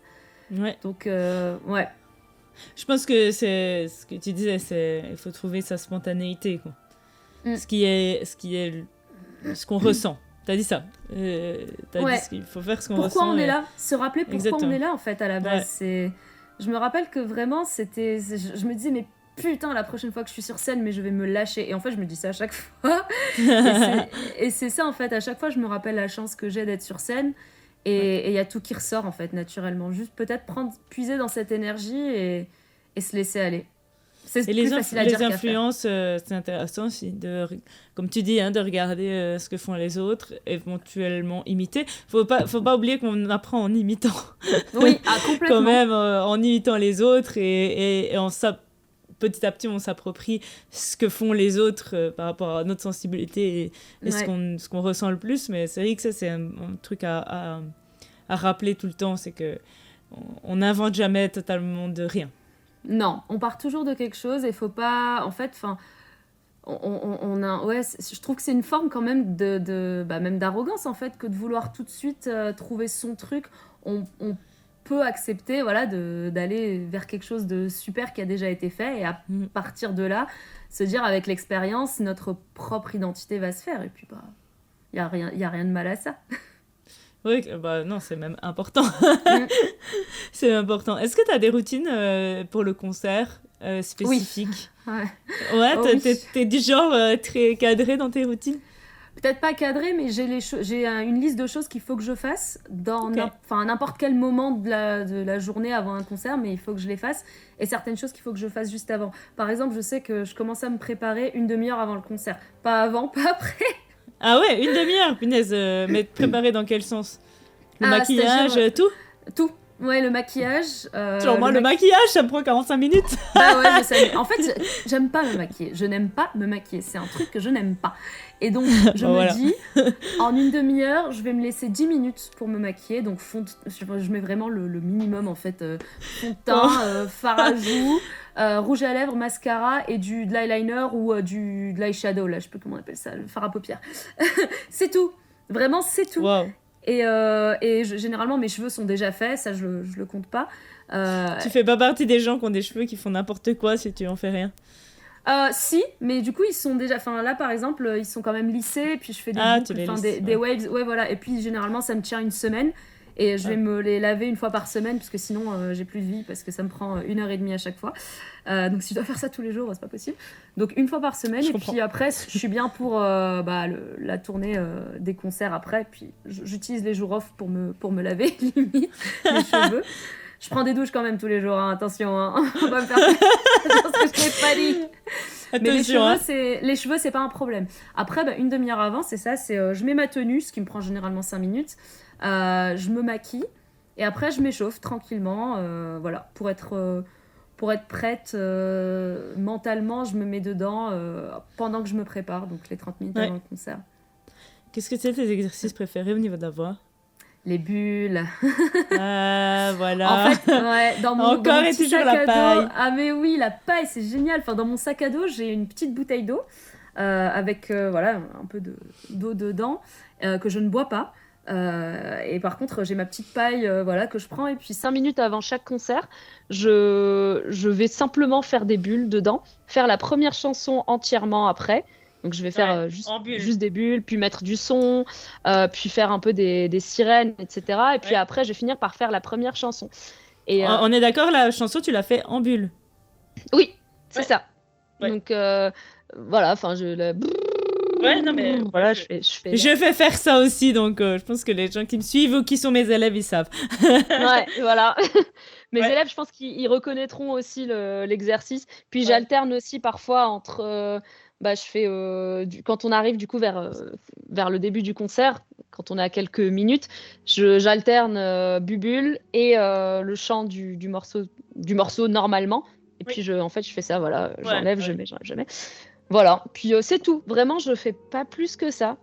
Ouais. Donc, ouais. Je pense que c'est ce que tu disais, il faut trouver sa spontanéité, quoi. Ce qu'on ressent. T'as dit ça. T'as dit qu'il faut faire ce qu'on ressent. Pourquoi on est là? Se rappeler pourquoi on est là, en fait, à la base. Je me rappelle que vraiment, c'était... Je me disais, mais putain, la prochaine fois que je suis sur scène, mais je vais me lâcher. Et en fait, je me dis ça à chaque fois. et c'est ça, en fait. À chaque fois, je me rappelle la chance que j'ai d'être sur scène. Et il y a tout qui ressort, en fait, naturellement. Juste peut-être puiser dans cette énergie et se laisser aller. C'est Et plus facile à dire les qu'à faire. influences, c'est intéressant aussi, comme tu dis, hein, de regarder ce que font les autres, éventuellement imiter. Faut pas oublier qu'on apprend en imitant, Oui, quand complètement. même, en imitant les autres et petit à petit, on s'approprie ce que font les autres par rapport à notre sensibilité et Ouais. ce qu'on ressent le plus. Mais c'est vrai que ça, c'est un truc à rappeler tout le temps, c'est que on n'invente jamais totalement de rien. Non, on part toujours de quelque chose et faut pas. En fait, enfin, ouais, je trouve que c'est une forme quand même même d'arrogance en fait que de vouloir tout de suite trouver son truc. On peut accepter, voilà, d'aller vers quelque chose de super qui a déjà été fait et à Mm. partir de là, se dire avec l'expérience, notre propre identité va se faire et puis bah, y a rien de mal à ça. Oui, bah non, c'est même important. Mm. C'est important. Est-ce que tu as des routines pour le concert Oui. spécifiques? Ouais. Ouais, Oh oui. t'es du genre très cadré dans tes routines? Peut-être pas cadré, mais j'ai une liste de choses qu'il faut que je fasse dans Ok. à n'importe quel moment de la journée avant un concert, mais il faut que je les fasse. Et certaines choses qu'il faut que je fasse juste avant. Par exemple, je sais que je commence à me préparer une demi-heure avant le concert. Pas avant, pas après. Ah ouais, une demi-heure, punaise. Mais préparé dans quel sens? Le maquillage, C'est-à-dire tout? tout. Ouais, le maquillage. Genre moi, le maquillage, ça me prend 45 minutes. Bah ouais, je sais. En fait, j'aime pas me maquiller. Je n'aime pas me maquiller. C'est un truc que je n'aime pas. Et donc, je Bah me voilà. dis, en une demi-heure, je vais me laisser 10 minutes pour me maquiller. Donc, je mets vraiment le minimum, en fait. Fond de teint, fard à joues, rouge à lèvres, mascara et de l'eyeliner ou de l'eyeshadow. Là, je sais plus comment on appelle ça, le fard à paupières. C'est tout. Vraiment, c'est tout. Waouh. Généralement, mes cheveux sont déjà faits. Ça, je le compte pas. Tu fais pas partie des gens qui ont des cheveux qui font n'importe quoi si tu en fais rien. Si, mais du coup, ils sont déjà. Enfin, là, par exemple, ils sont quand même lissés, et puis je fais des Ah, boucles, tu les enfin, lisses, des ouais. waves. Ouais, voilà. Et puis, généralement, ça me tient une semaine. Et je vais Ah. me les laver une fois par semaine, parce que sinon, j'ai plus de vie, parce que ça me prend 1 heure et demie à chaque fois. Donc, si je dois faire ça tous les jours, c'est pas possible. Donc, une fois par semaine, Je et comprends. puis après, je suis bien pour la tournée des concerts après. Puis, j'utilise les jours off pour me laver, limite, les cheveux. Je prends des douches quand même tous les jours, hein, attention, hein. On va me faire dans ce que je t'ai pas dit. Mais Attention, hein. les cheveux, c'est pas un problème. Après, une demi-heure avant, c'est ça, je mets ma tenue, ce qui me prend généralement 5 minutes. Je me maquille et après je m'échauffe tranquillement, voilà, pour être prête mentalement. Je me mets dedans pendant que je me prépare, donc les 30 minutes Ouais. avant le concert. Qu'est-ce que c'est tes exercices préférés au niveau de la voix? Les bulles. Ah, voilà. En fait, ouais, dans mon Encore et petit toujours sac la à dos. paille. Ah mais oui, la paille, c'est génial. Enfin, dans mon sac à dos, j'ai une petite bouteille d'eau avec voilà, un peu d'eau dedans que je ne bois pas. Et par contre, j'ai ma petite paille voilà, que je prends. Et puis 5 minutes avant chaque concert, je vais simplement faire des bulles dedans, faire la première chanson entièrement après. Donc je vais faire en bulle. juste des bulles, puis mettre du son, puis faire un peu des sirènes, etc. Et puis Ouais. après, je vais finir par faire la première chanson. Et On est d'accord, la chanson, tu l'as fait en bulle. oui, c'est Ouais. ça. Ouais. Donc voilà, enfin Ouais, non, mais voilà, je- je fais. Je fais faire ça aussi, donc je pense que les gens qui me suivent ou qui sont mes élèves, ils savent. Ouais, voilà. Mes Ouais. élèves, je pense qu'ils reconnaîtront aussi l'exercice. Puis Ouais. j'alterne aussi parfois entre. Je fais quand on arrive du coup vers le début du concert, quand on est à quelques minutes, j'alterne Bubule et le chant du morceau normalement. Et puis en fait, je fais ça, voilà, j'enlève, je mets, j'enlève, je mets. Voilà. Puis c'est tout. Vraiment, je fais pas plus que ça.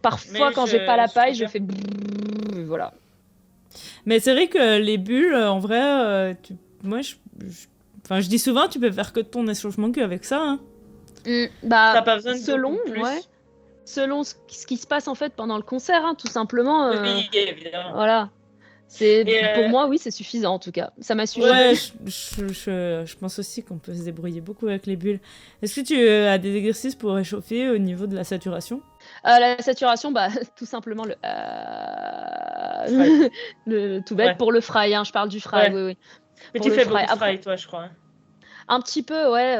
Parfois, mais quand j'ai pas la paille, je confirme. fais voilà. Mais c'est vrai que les bulles, en vrai, moi, enfin, je dis souvent, tu peux faire que ton échauffement qu'avec ça. Hein. T'as pas besoin de selon, beaucoup plus. ouais, selon ce qui se passe en fait pendant le concert, hein, tout simplement. Oui, évidemment. Voilà. Pour moi, oui, c'est suffisant en tout cas. Ça m'a suffi. Ouais, je pense aussi qu'on peut se débrouiller beaucoup avec les bulles. Est-ce que tu as des exercices pour réchauffer au niveau de la saturation? La saturation, tout simplement le tout bête pour le fry. Hein, je parle du fry, oui. Mais tu fais beaucoup de fry, toi, je crois. Hein. Un petit peu, ouais.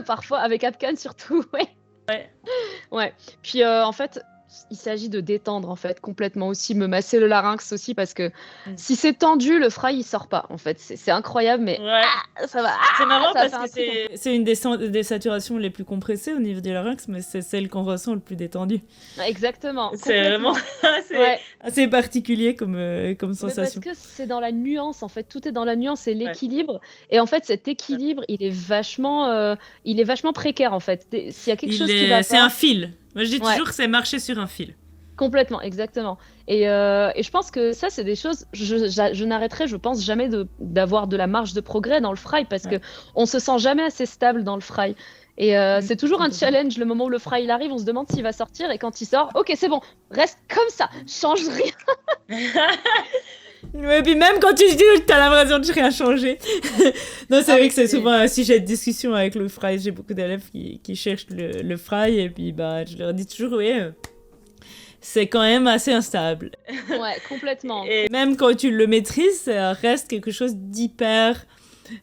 Parfois avec Apcan surtout, ouais. Ouais. Ouais. Puis en fait, il s'agit de détendre en fait complètement aussi, me masser le larynx aussi parce que Mm. si c'est tendu, le fry il sort pas en fait. C'est incroyable, mais Ouais. ça va. C'est marrant ça fait parce un que truc c'est une des saturations les plus compressées au niveau du larynx, mais c'est celle qu'on ressent le plus détendue. Exactement, C'est vraiment complètement. Ouais. assez particulier comme Mais parce sensation. que c'est dans la nuance en fait, tout est dans la nuance et l'équilibre. Et en fait, cet équilibre, il est vachement précaire en fait. S'il y a quelque chose qui va C'est pas, un fil. Moi, je dis Ouais. toujours que c'est marcher sur un fil. complètement, exactement. Et je pense que ça, c'est des choses. Je n'arrêterai, je pense, jamais d'avoir de la marge de progrès dans le fry parce que Ouais. on se sent jamais assez stable dans le fry. Et c'est toujours un complètement. challenge. Le moment où le fry il arrive, on se demande s'il va sortir. Et quand il sort, ok, c'est bon, reste comme ça, change rien. Ouais, puis même quand tu dis que t'as l'impression de rien changer. Non, c'est Ah, vrai mais que c'est c'est- souvent un sujet de discussion avec le fry. J'ai beaucoup d'élèves qui cherchent le fry et puis bah, je leur dis toujours, oui, c'est quand même assez instable. Ouais, complètement. Et même quand tu le maîtrises, ça reste quelque chose d'hyper...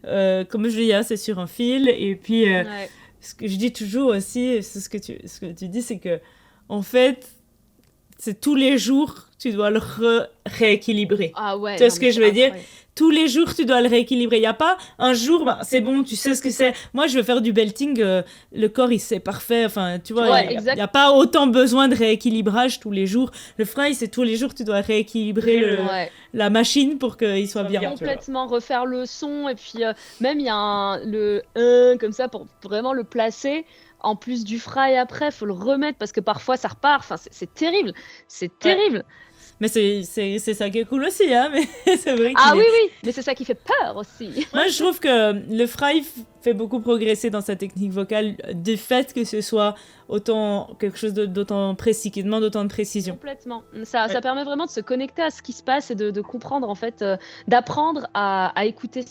comme je dis, c'est sur un fil. Et puis, Ouais. ce que je dis toujours aussi, c'est ce que tu dis, c'est que, en fait, c'est tous les jours, tu dois le rééquilibrer. Ah ouais. Tu vois non, ce mais que je c'est veux dire? incroyable. Tous les jours, tu dois le rééquilibrer. Il n'y a pas un jour, bah, c'est bon, tu sais ce que c'est. Moi, je veux faire du belting, le corps, il sait parfait. Enfin, tu vois, Ouais, il exact. n'y a pas autant besoin de rééquilibrage tous les jours. Le fry, c'est tous les jours, tu dois rééquilibrer Ouais. la machine pour qu'il soit bien. tu vois. Complètement refaire le son et puis même il y a le comme ça pour vraiment le placer en plus du fry après faut le remettre parce que parfois ça repart, enfin c'est terrible, c'est terrible. Mais c'est ça qui est cool aussi, hein. Mais c'est vrai Ah qu'il oui est- oui, mais c'est ça qui fait peur aussi. Moi, je trouve que le fry fait beaucoup progresser dans sa technique vocale du fait que ce soit autant quelque chose d'autant précis, qui demande autant de précision. Complètement. Ça permet vraiment de se connecter à ce qui se passe et de comprendre en fait, d'apprendre à écouter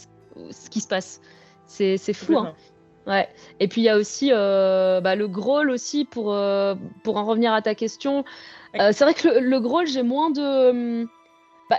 ce qui se passe. C'est fou hein. Ouais. Et puis il y a aussi le growl aussi pour en revenir à ta question. C'est vrai que le growl j'ai moins de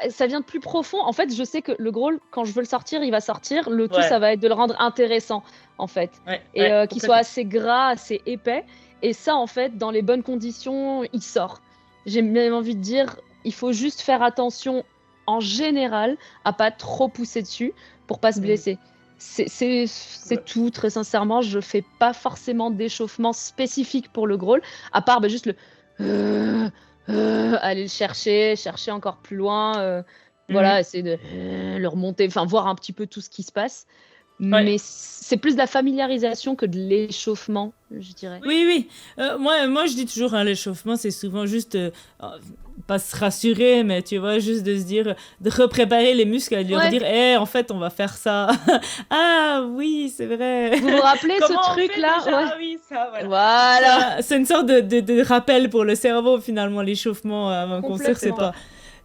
ça vient de plus profond. En fait, je sais que le growl, quand je veux le sortir, il va sortir. Le tout, ça va être de le rendre intéressant, en fait. Et qu'il soit assez gras, assez épais. Et ça, en fait, dans les bonnes conditions, il sort. J'ai même envie de dire, il faut juste faire attention, en général, à pas trop pousser dessus pour pas se blesser. C'est tout, très sincèrement. Je fais pas forcément d'échauffement spécifique pour le growl, à part juste le... aller le chercher encore plus loin, voilà, essayer de le remonter, enfin voir un petit peu tout ce qui se passe. Mais c'est plus de la familiarisation que de l'échauffement, je dirais. Oui. Moi, je dis toujours, hein, l'échauffement, c'est souvent juste, pas se rassurer, mais tu vois, juste de se dire, de repréparer les muscles, et de leur dire, en fait, on va faire ça. Ah oui, c'est vrai. Vous vous rappelez ce truc-là? Ah oui, ça, Voilà. C'est une sorte de rappel pour le cerveau, finalement, l'échauffement avant un concert,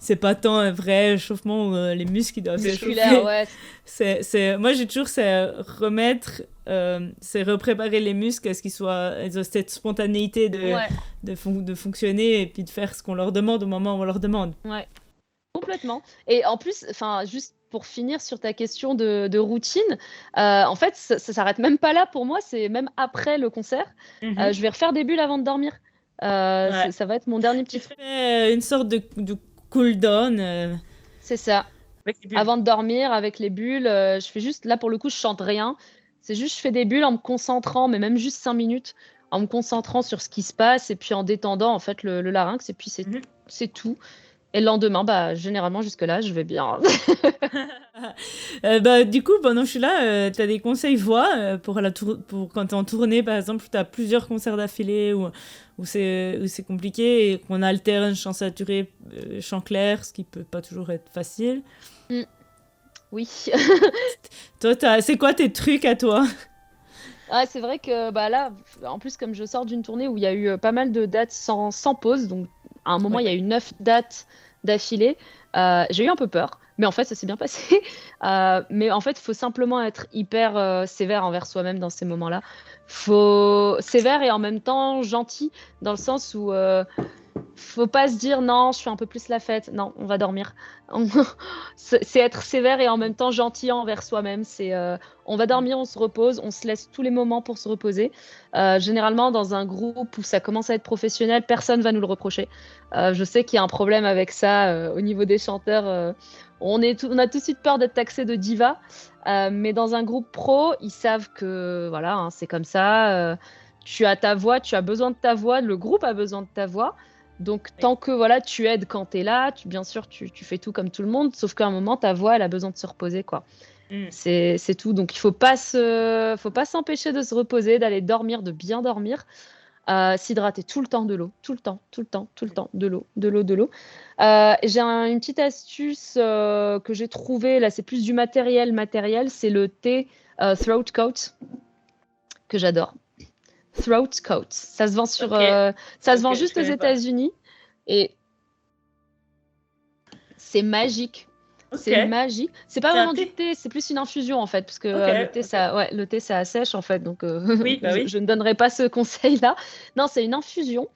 c'est pas tant un vrai échauffement où les muscles doivent s'échauffer. Ouais. Moi, j'ai toujours, c'est remettre, c'est repréparer les muscles à ce qu'ils aient cette spontanéité de fonctionner et puis de faire ce qu'on leur demande au moment où on leur demande. Ouais, complètement. Et en plus, enfin, juste pour finir sur ta question de routine, en fait, ça s'arrête même pas là pour moi, c'est même après le concert. Je vais refaire des bulles avant de dormir. Ça va être mon dernier petit truc. Une sorte de cool down. C'est ça. Avant de dormir, avec les bulles, je fais juste, là pour le coup, je chante rien. C'est juste, je fais des bulles en me concentrant, mais même juste 5 minutes, en me concentrant sur ce qui se passe et puis en détendant en fait le larynx. Et puis c'est tout. Et le lendemain, généralement jusque-là, je vais bien. Du coup, pendant que je suis là, tu as des conseils voix pour quand tu es en tournée, par exemple, tu as plusieurs concerts d'affilée où c'est compliqué et qu'on alterne chant saturé, chant clair, ce qui peut pas toujours être facile. Oui. Toi, c'est quoi tes trucs à toi? Ah, c'est vrai que là, en plus, comme je sors d'une tournée où il y a eu pas mal de dates sans pause, donc à un moment, il y a eu 9 dates d'affilée, j'ai eu un peu peur. Mais en fait, ça s'est bien passé. Mais en fait, il faut simplement être hyper sévère envers soi-même dans ces moments-là. Sévère et en même temps gentil, dans le sens où faut pas se dire non, je fais un peu plus la fête. Non, on va dormir. C'est être sévère et en même temps gentil envers soi-même. On va dormir, on se repose, on se laisse tous les moments pour se reposer. Généralement, dans un groupe où ça commence à être professionnel, personne va nous le reprocher. Je sais qu'il y a un problème avec ça au niveau des chanteurs. On a tout de suite peur d'être taxé de diva. Mais dans un groupe pro, ils savent que voilà, hein, c'est comme ça. Tu as ta voix, tu as besoin de ta voix, le groupe a besoin de ta voix. Donc, tant que voilà, tu aides quand tu es là, bien sûr, tu fais tout comme tout le monde, sauf qu'à un moment, ta voix, elle a besoin de se reposer, quoi. C'est tout. Donc, il faut pas s'empêcher de se reposer, d'aller dormir, de bien dormir. S'hydrater tout le temps de l'eau, tout le temps, de l'eau. J'ai une petite astuce que j'ai trouvée, là, c'est plus du matériel, c'est le thé throat coat, que j'adore. Throat coat. Ça se vend ça se vend juste aux États-Unis et c'est magique. C'est magique. C'est pas vraiment du thé, c'est plus une infusion en fait, parce que le thé ça assèche en fait, donc je ne donnerai pas ce conseil-là. Non, c'est une infusion.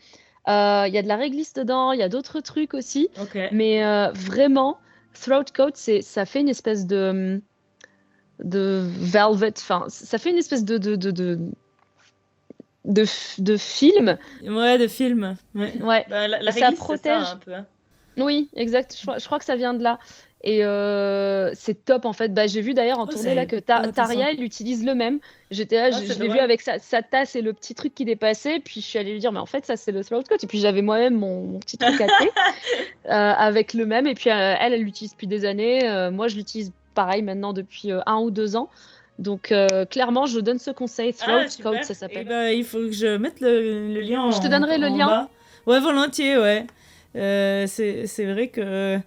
Il y a de la réglisse dedans, il y a d'autres trucs aussi, mais vraiment, throat coat, ça fait une espèce de velvet, enfin, ça fait une espèce de film. Ouais, de film. Ouais. Bah, la ça réglisse, protège. c'est ça, un peu, hein. Oui, exact. Je crois que ça vient de là. Et c'est top en fait. Bah, j'ai vu d'ailleurs en tournée là que Taria, il utilise le même. J'étais là, je l'ai vu avec sa tasse et le petit truc qui dépassait. Puis je suis allée lui dire, mais en fait, ça c'est le throat coat. Et puis j'avais moi-même mon petit truc à thé avec le même. Et puis elle l'utilise depuis des années. Moi, je l'utilise pareil maintenant depuis 1 ou 2 ans. Donc clairement, je donne ce conseil. Throat coat, ça s'appelle. Il faut que je mette le lien. Je te donnerai le lien. Bas. Ouais, volontiers, ouais. C'est vrai que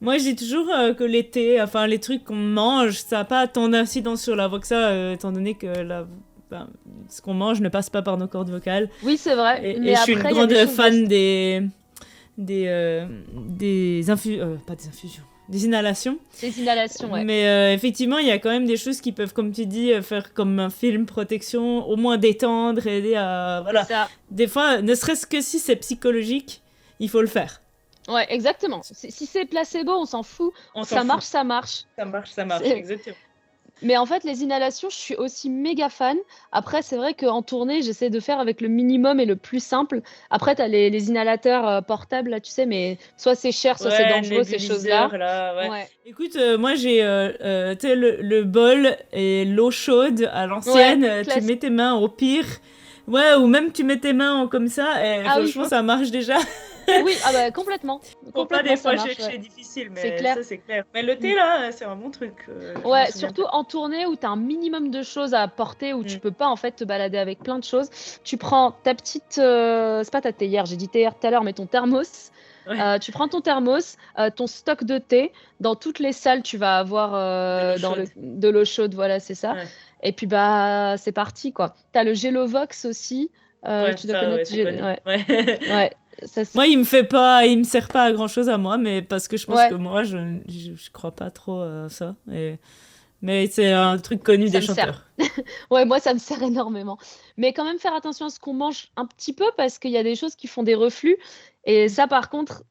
moi je dis toujours que l'été, enfin les trucs qu'on mange, ça n'a pas tant d'incidence sur la voix que ça, étant donné que ce qu'on mange ne passe pas par nos cordes vocales. Oui, c'est vrai. Et je suis une grande fan des inhalations. Des inhalations, ouais. Mais effectivement, il y a quand même des choses qui peuvent, comme tu dis, faire comme un film protection, au moins détendre, aider à... Voilà. Des fois, ne serait-ce que si c'est psychologique, il faut le faire. Ouais, exactement. Si c'est placebo, on s'en fout. Ça marche. Ça marche, exactement. Mais en fait, les inhalations, je suis aussi méga fan. Après, c'est vrai qu'en tournée, j'essaie de faire avec le minimum et le plus simple. Après, tu as les inhalateurs portables, là, tu sais, mais soit c'est cher, soit c'est dangereux, ces choses-là. Là, ouais. Écoute, moi, j'ai le bol et l'eau chaude à l'ancienne. Tu mets tes mains au pire. Ouais, ou même tu mets tes mains comme ça. Et franchement, ça marche déjà. Oui, complètement. Pas des fois, c'est difficile, mais ça, c'est clair. Mais le thé, là, c'est un bon truc. Ouais, surtout en tournée où tu as un minimum de choses à porter, où tu peux pas, en fait, te balader avec plein de choses. Tu prends ta petite... c'est pas ta théière, j'ai dit théière tout à l'heure, mais ton thermos. Ouais. Tu prends ton thermos, ton stock de thé. Dans toutes les salles, tu vas avoir de l'eau chaude, voilà, c'est ça. Ouais. Et puis, c'est parti, quoi. Tu as le Gelovox aussi. Tu dois connaître. Ouais. Moi, il me sert pas à grand chose à moi, mais parce que je pense que moi, je crois pas trop à ça. Mais c'est un truc connu des chanteurs. Ouais, moi, ça me sert énormément. Mais quand même, faire attention à ce qu'on mange un petit peu, parce qu'il y a des choses qui font des reflux. Et ça, par contre,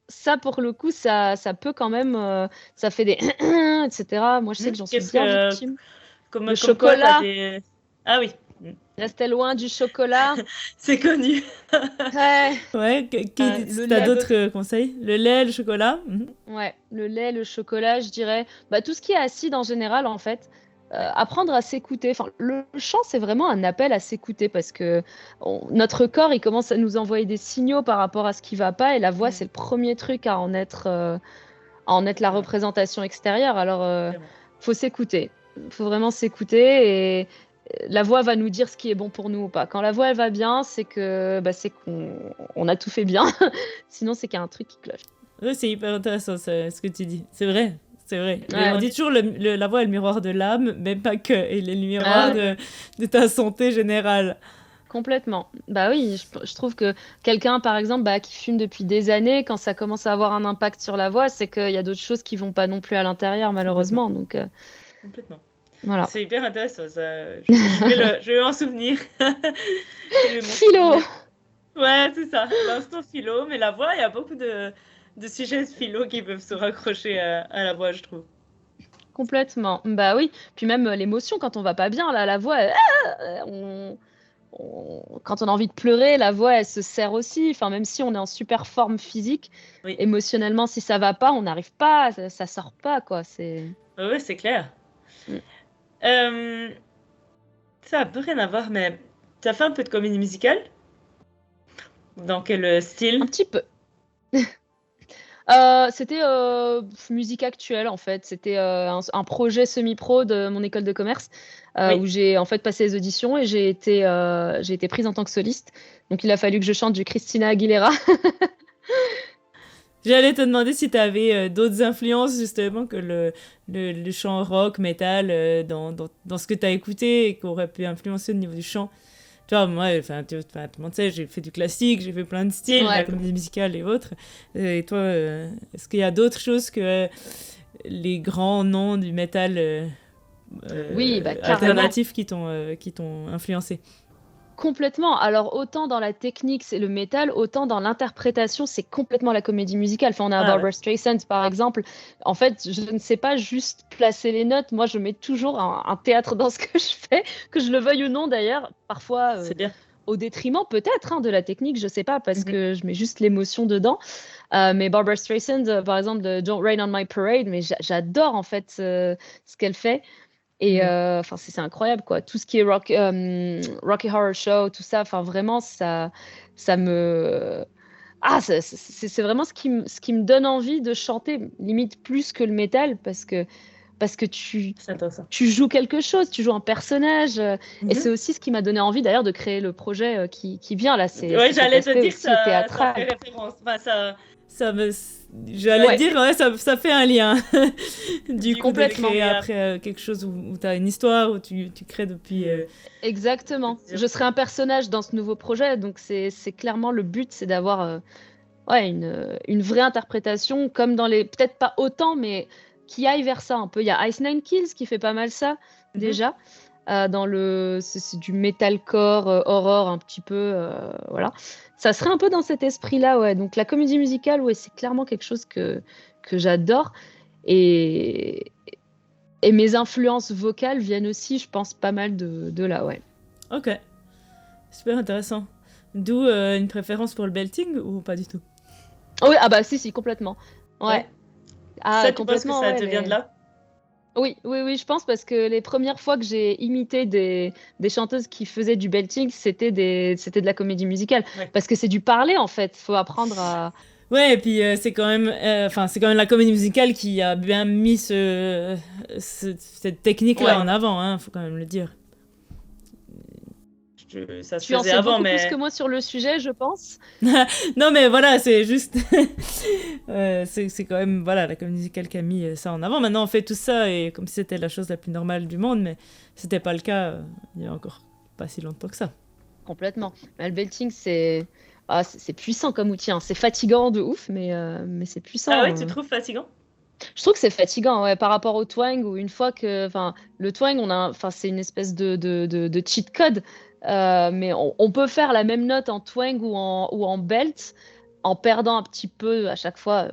pour le coup, ça peut quand même... ça fait des... etc. Moi, je sais que j'en suis bien victime. Comme chocolat. Ah oui. Restez loin du chocolat. C'est connu. Ouais, t'as d'autres conseils? Le lait, le chocolat? Ouais, le lait, le chocolat, je dirais. Tout ce qui est acide en général, en fait. Apprendre à s'écouter. Enfin, le chant, c'est vraiment un appel à s'écouter parce que notre corps, il commence à nous envoyer des signaux par rapport à ce qui va pas. Et la voix, c'est le premier truc à en être la représentation extérieure. Alors, faut s'écouter. Faut vraiment s'écouter et la voix va nous dire ce qui est bon pour nous ou pas. Quand la voix elle va bien, c'est qu'on a tout fait bien. Sinon, c'est qu'il y a un truc qui cloche. Oui, c'est hyper intéressant ce que tu dis. C'est vrai. Ouais, on dit toujours la voix est le miroir de l'âme, mais pas que. Il est le miroir de ta santé générale. Complètement. Oui, je trouve que quelqu'un, par exemple, qui fume depuis des années, quand ça commence à avoir un impact sur la voix, c'est qu'il y a d'autres choses qui vont pas non plus à l'intérieur, malheureusement. Donc, complètement. Voilà. C'est hyper intéressant, ça. Je vais m'en souvenir. Philo. Ouais, c'est ça. L'instant philo, mais la voix, il y a beaucoup de sujets philo qui peuvent se raccrocher à la voix, je trouve. Complètement. Bah oui. Puis même l'émotion, quand on va pas bien, là, la voix, quand on a envie de pleurer, la voix, elle se serre aussi. Enfin, même si on est en super forme physique, émotionnellement, si ça va pas, on n'arrive pas, ça sort pas, quoi. Oui, c'est clair. Ça a peu rien à voir, mais tu as fait un peu de comédie musicale? Dans quel style? Un petit peu. C'était musique actuelle, en fait. C'était un projet semi-pro de mon école de commerce où j'ai en fait passé les auditions et j'ai été prise en tant que soliste. Donc il a fallu que je chante du Christina Aguilera. J'allais te demander si tu avais d'autres influences justement que le chant rock, metal dans ce que tu as écouté et qui aurait pu influencer au niveau du chant. Tu vois, moi, tout le monde sait, j'ai fait du classique, j'ai fait plein de styles, la comédie musicale et autres. Et toi, est-ce qu'il y a d'autres choses que les grands noms du métal alternatif qui t'ont influencé? Complètement. Alors, autant dans la technique, c'est le métal, autant dans l'interprétation, c'est complètement la comédie musicale. Enfin, on a Barbra Streisand, par exemple. En fait, je ne sais pas juste placer les notes. Moi, je mets toujours un théâtre dans ce que je fais, que je le veuille ou non, d'ailleurs. Parfois, au détriment, peut-être, de la technique, je sais pas, parce que je mets juste l'émotion dedans. Mais Barbra Streisand, par exemple, de Don't Rain on My Parade, mais j'adore, en fait, ce qu'elle fait. Et enfin, c'est incroyable, quoi. Tout ce qui est Rocky Horror Show, tout ça, enfin, vraiment, ça me... Ah, c'est vraiment ce qui me donne envie de chanter, limite plus que le métal, parce que tu joues quelque chose, tu joues un personnage. Et c'est aussi ce qui m'a donné envie, d'ailleurs, de créer le projet qui vient, là. Oui, j'allais te dire ça fait référence. Enfin, j'allais dire, ça fait un lien. Du coup, complètement. Et après quelque chose où tu as une histoire, où tu crées depuis... Exactement. Je serai un personnage dans ce nouveau projet, donc c'est clairement le but, c'est d'avoir une vraie interprétation, comme dans les... Peut-être pas autant, mais qui aille vers ça un peu. Il y a Ice Nine Kills qui fait pas mal ça, déjà. C'est du metalcore, horror un petit peu, voilà. Ça serait un peu dans cet esprit-là, ouais. Donc la comédie musicale, ouais, c'est clairement quelque chose que j'adore. Et mes influences vocales viennent aussi, je pense, pas mal de là, ouais. Ok, super intéressant. D'où une préférence pour le belting ou pas du tout? Oui, ah bah si, complètement. Ouais. Ah, ça, complètement. Tu penses que ça te vient de là? Oui, je pense, parce que les premières fois que j'ai imité des chanteuses qui faisaient du belting, c'était de la comédie musicale. Parce que c'est du parler, en fait. Il faut apprendre à... Ouais, et puis c'est quand même la comédie musicale qui a bien mis cette technique-là en avant, hein, faut quand même le dire. Ça se tu en sais avant, beaucoup plus que moi sur le sujet, je pense. Non, mais voilà, c'est juste... c'est quand même la comédie musicale qui a mis ça en avant. Maintenant, on fait tout ça, et comme si c'était la chose la plus normale du monde, mais c'était pas le cas il y a encore pas si longtemps que ça. Complètement. Mais le belting, c'est puissant comme outil. Hein. C'est fatigant de ouf, mais c'est puissant. Ah ouais, tu trouves fatigant? Je trouve que c'est fatigant, ouais, par rapport au twang, où une fois que... le twang, c'est une espèce de cheat code. Mais on peut faire la même note en twang ou en belt en perdant un petit peu à chaque fois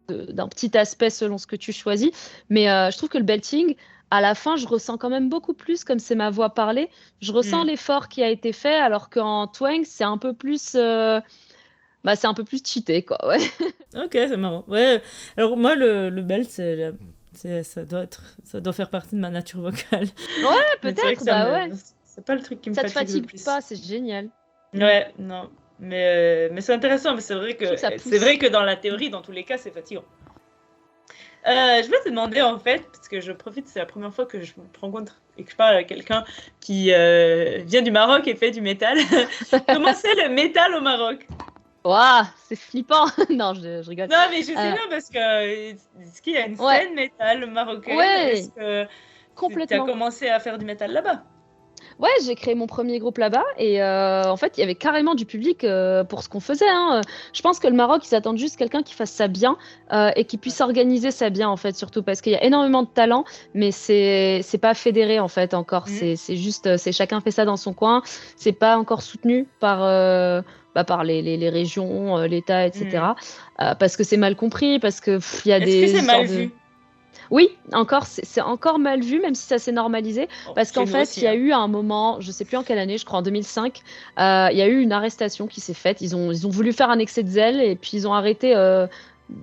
d'un petit aspect selon ce que tu choisis. Mais je trouve que le belting, à la fin, je ressens quand même beaucoup plus, comme c'est ma voix parlée, je ressens l'effort qui a été fait, alors qu'en twang, c'est un peu plus... c'est un peu plus cheaté, quoi, ouais. Ok, c'est marrant. Ouais, alors moi, le belt, ça doit faire partie de ma nature vocale. Ouais, peut-être, ouais. C'est pas le truc qui me fatigue le plus. Ça te fatigue pas, c'est génial. Ouais, non. Mais c'est intéressant, mais c'est vrai que dans la théorie, dans tous les cas, c'est fatigant. Je voulais te demander, en fait, parce que je profite, c'est la première fois que je me rencontre et que je parle à quelqu'un qui vient du Maroc et fait du métal. Comment c'est le métal au Maroc? Waouh, c'est flippant. Non, je rigole. Non, mais je sais bien, parce que est-ce qu'il y a une scène métal marocaine? Ouais, est-ce que complètement. tu as commencé à faire du métal là-bas? Ouais, j'ai créé mon premier groupe là-bas et en fait, il y avait carrément du public pour ce qu'on faisait. Hein. Je pense que le Maroc, ils attendent juste quelqu'un qui fasse ça bien et qui puisse organiser ça bien, en fait, surtout parce qu'il y a énormément de talent, mais c'est pas fédéré, en fait, encore. C'est juste, chacun fait ça dans son coin. C'est pas encore soutenu par les régions, l'État, etc. Parce que c'est mal compris, parce que il y a des... Est-ce que c'est mal vu? Oui, c'est encore mal vu, même si ça s'est normalisé, parce qu'en fait, il y a eu un moment, je sais plus en quelle année, je crois en 2005, il y a eu une arrestation qui s'est faite. Ils ont voulu faire un excès de zèle et puis ils ont arrêté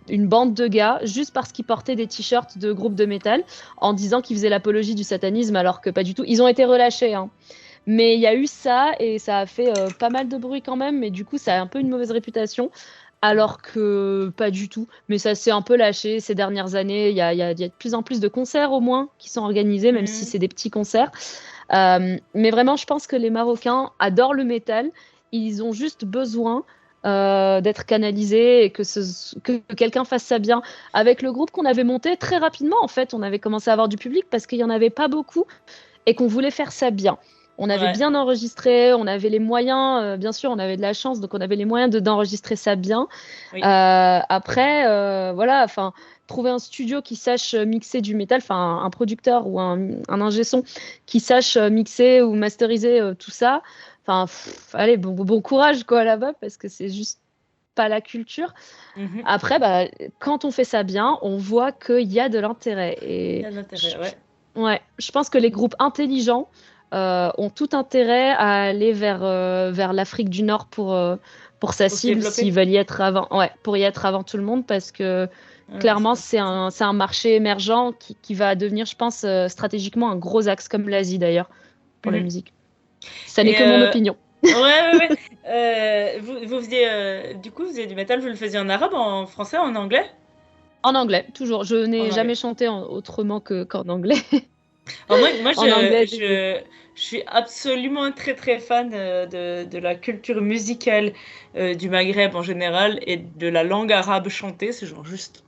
une bande de gars juste parce qu'ils portaient des t-shirts de groupes de métal en disant qu'ils faisaient l'apologie du satanisme, alors que pas du tout. Ils ont été relâchés, hein. Mais il y a eu ça et ça a fait pas mal de bruit quand même, mais du coup, ça a un peu une mauvaise réputation. Alors que pas du tout. Mais ça s'est un peu lâché ces dernières années. Il y a de plus en plus de concerts au moins qui sont organisés, même si c'est des petits concerts. Mais vraiment, je pense que les Marocains adorent le métal. Ils ont juste besoin d'être canalisés et que quelqu'un fasse ça bien. Avec le groupe qu'on avait monté, très rapidement, en fait, on avait commencé à avoir du public parce qu'il n'y en avait pas beaucoup et qu'on voulait faire ça bien. On avait bien enregistré, on avait les moyens, bien sûr, on avait de la chance, donc on avait les moyens d'enregistrer ça bien. Oui. Après, voilà, enfin, trouver un studio qui sache mixer du métal, enfin, un producteur ou un ingé son qui sache mixer ou masteriser tout ça. Enfin, allez, bon courage quoi là-bas parce que c'est juste pas la culture. Après, quand on fait ça bien, on voit qu'il y a de l'intérêt. Il y a de l'intérêt, ouais. Ouais, je pense que les groupes intelligents ont tout intérêt à aller vers l'Afrique du Nord pour sa cible s'ils veulent y être avant, pour y être avant tout le monde parce que clairement c'est un marché émergent qui va devenir, je pense, stratégiquement un gros axe comme l'Asie d'ailleurs pour la musique. Ça n'est que mon opinion. Ouais. Vous faisiez du coup, vous faisiez du métal, vous le faisiez en arabe, en français, en anglais? En anglais, toujours. Je n'ai jamais chanté autrement qu'en anglais. Alors moi je suis absolument très très fan de la culture musicale du Maghreb en général et de la langue arabe chantée. C'est genre juste...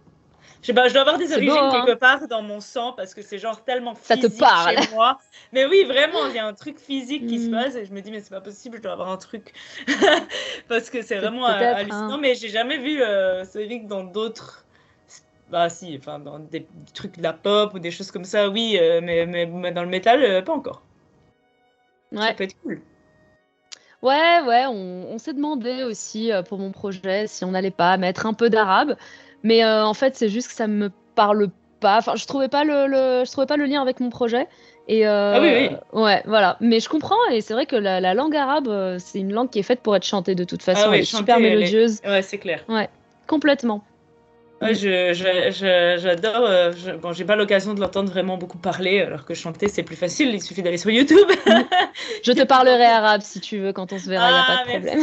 Je sais pas, je dois avoir des origines quelque part dans mon sang parce que c'est genre tellement physique chez moi. Mais oui, vraiment, il y a un truc physique qui se passe et je me dis mais c'est pas possible, je dois avoir un truc. Parce que c'est vraiment hallucinant. Mais j'ai jamais vu Cédric dans d'autres... Bah si, enfin dans des trucs de la pop ou des choses comme ça, oui, mais dans le métal, pas encore. Ouais. Ça peut être cool. Ouais, on s'est demandé aussi pour mon projet si on n'allait pas mettre un peu d'arabe, mais en fait c'est juste que ça me parle pas. Enfin, je trouvais pas le lien avec mon projet. Et oui. Ouais, voilà. Mais je comprends et c'est vrai que la langue arabe, c'est une langue qui est faite pour être chantée de toute façon. Elle est super mélodieuse. Ouais, c'est clair. Ouais, complètement. Ouais, j'adore. Bon, j'ai pas l'occasion de l'entendre vraiment beaucoup parler, alors que chanter c'est plus facile. Il suffit d'aller sur YouTube. Je te parlerai arabe si tu veux quand on se verra. Il y a pas de problème.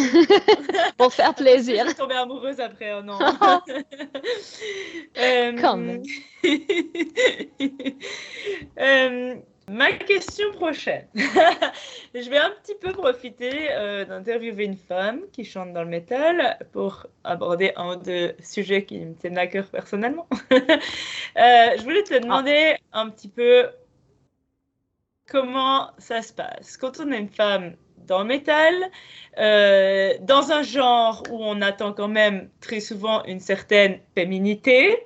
Pour faire plaisir. Je suis tombée amoureuse après. Oh non. Quand même. Ma question prochaine. Je vais un petit peu profiter d'interviewer une femme qui chante dans le métal pour aborder un de sujets qui me tiennent à cœur personnellement. Je voulais te demander un petit peu comment ça se passe quand on est une femme dans le métal, dans un genre où on attend quand même très souvent une certaine féminité.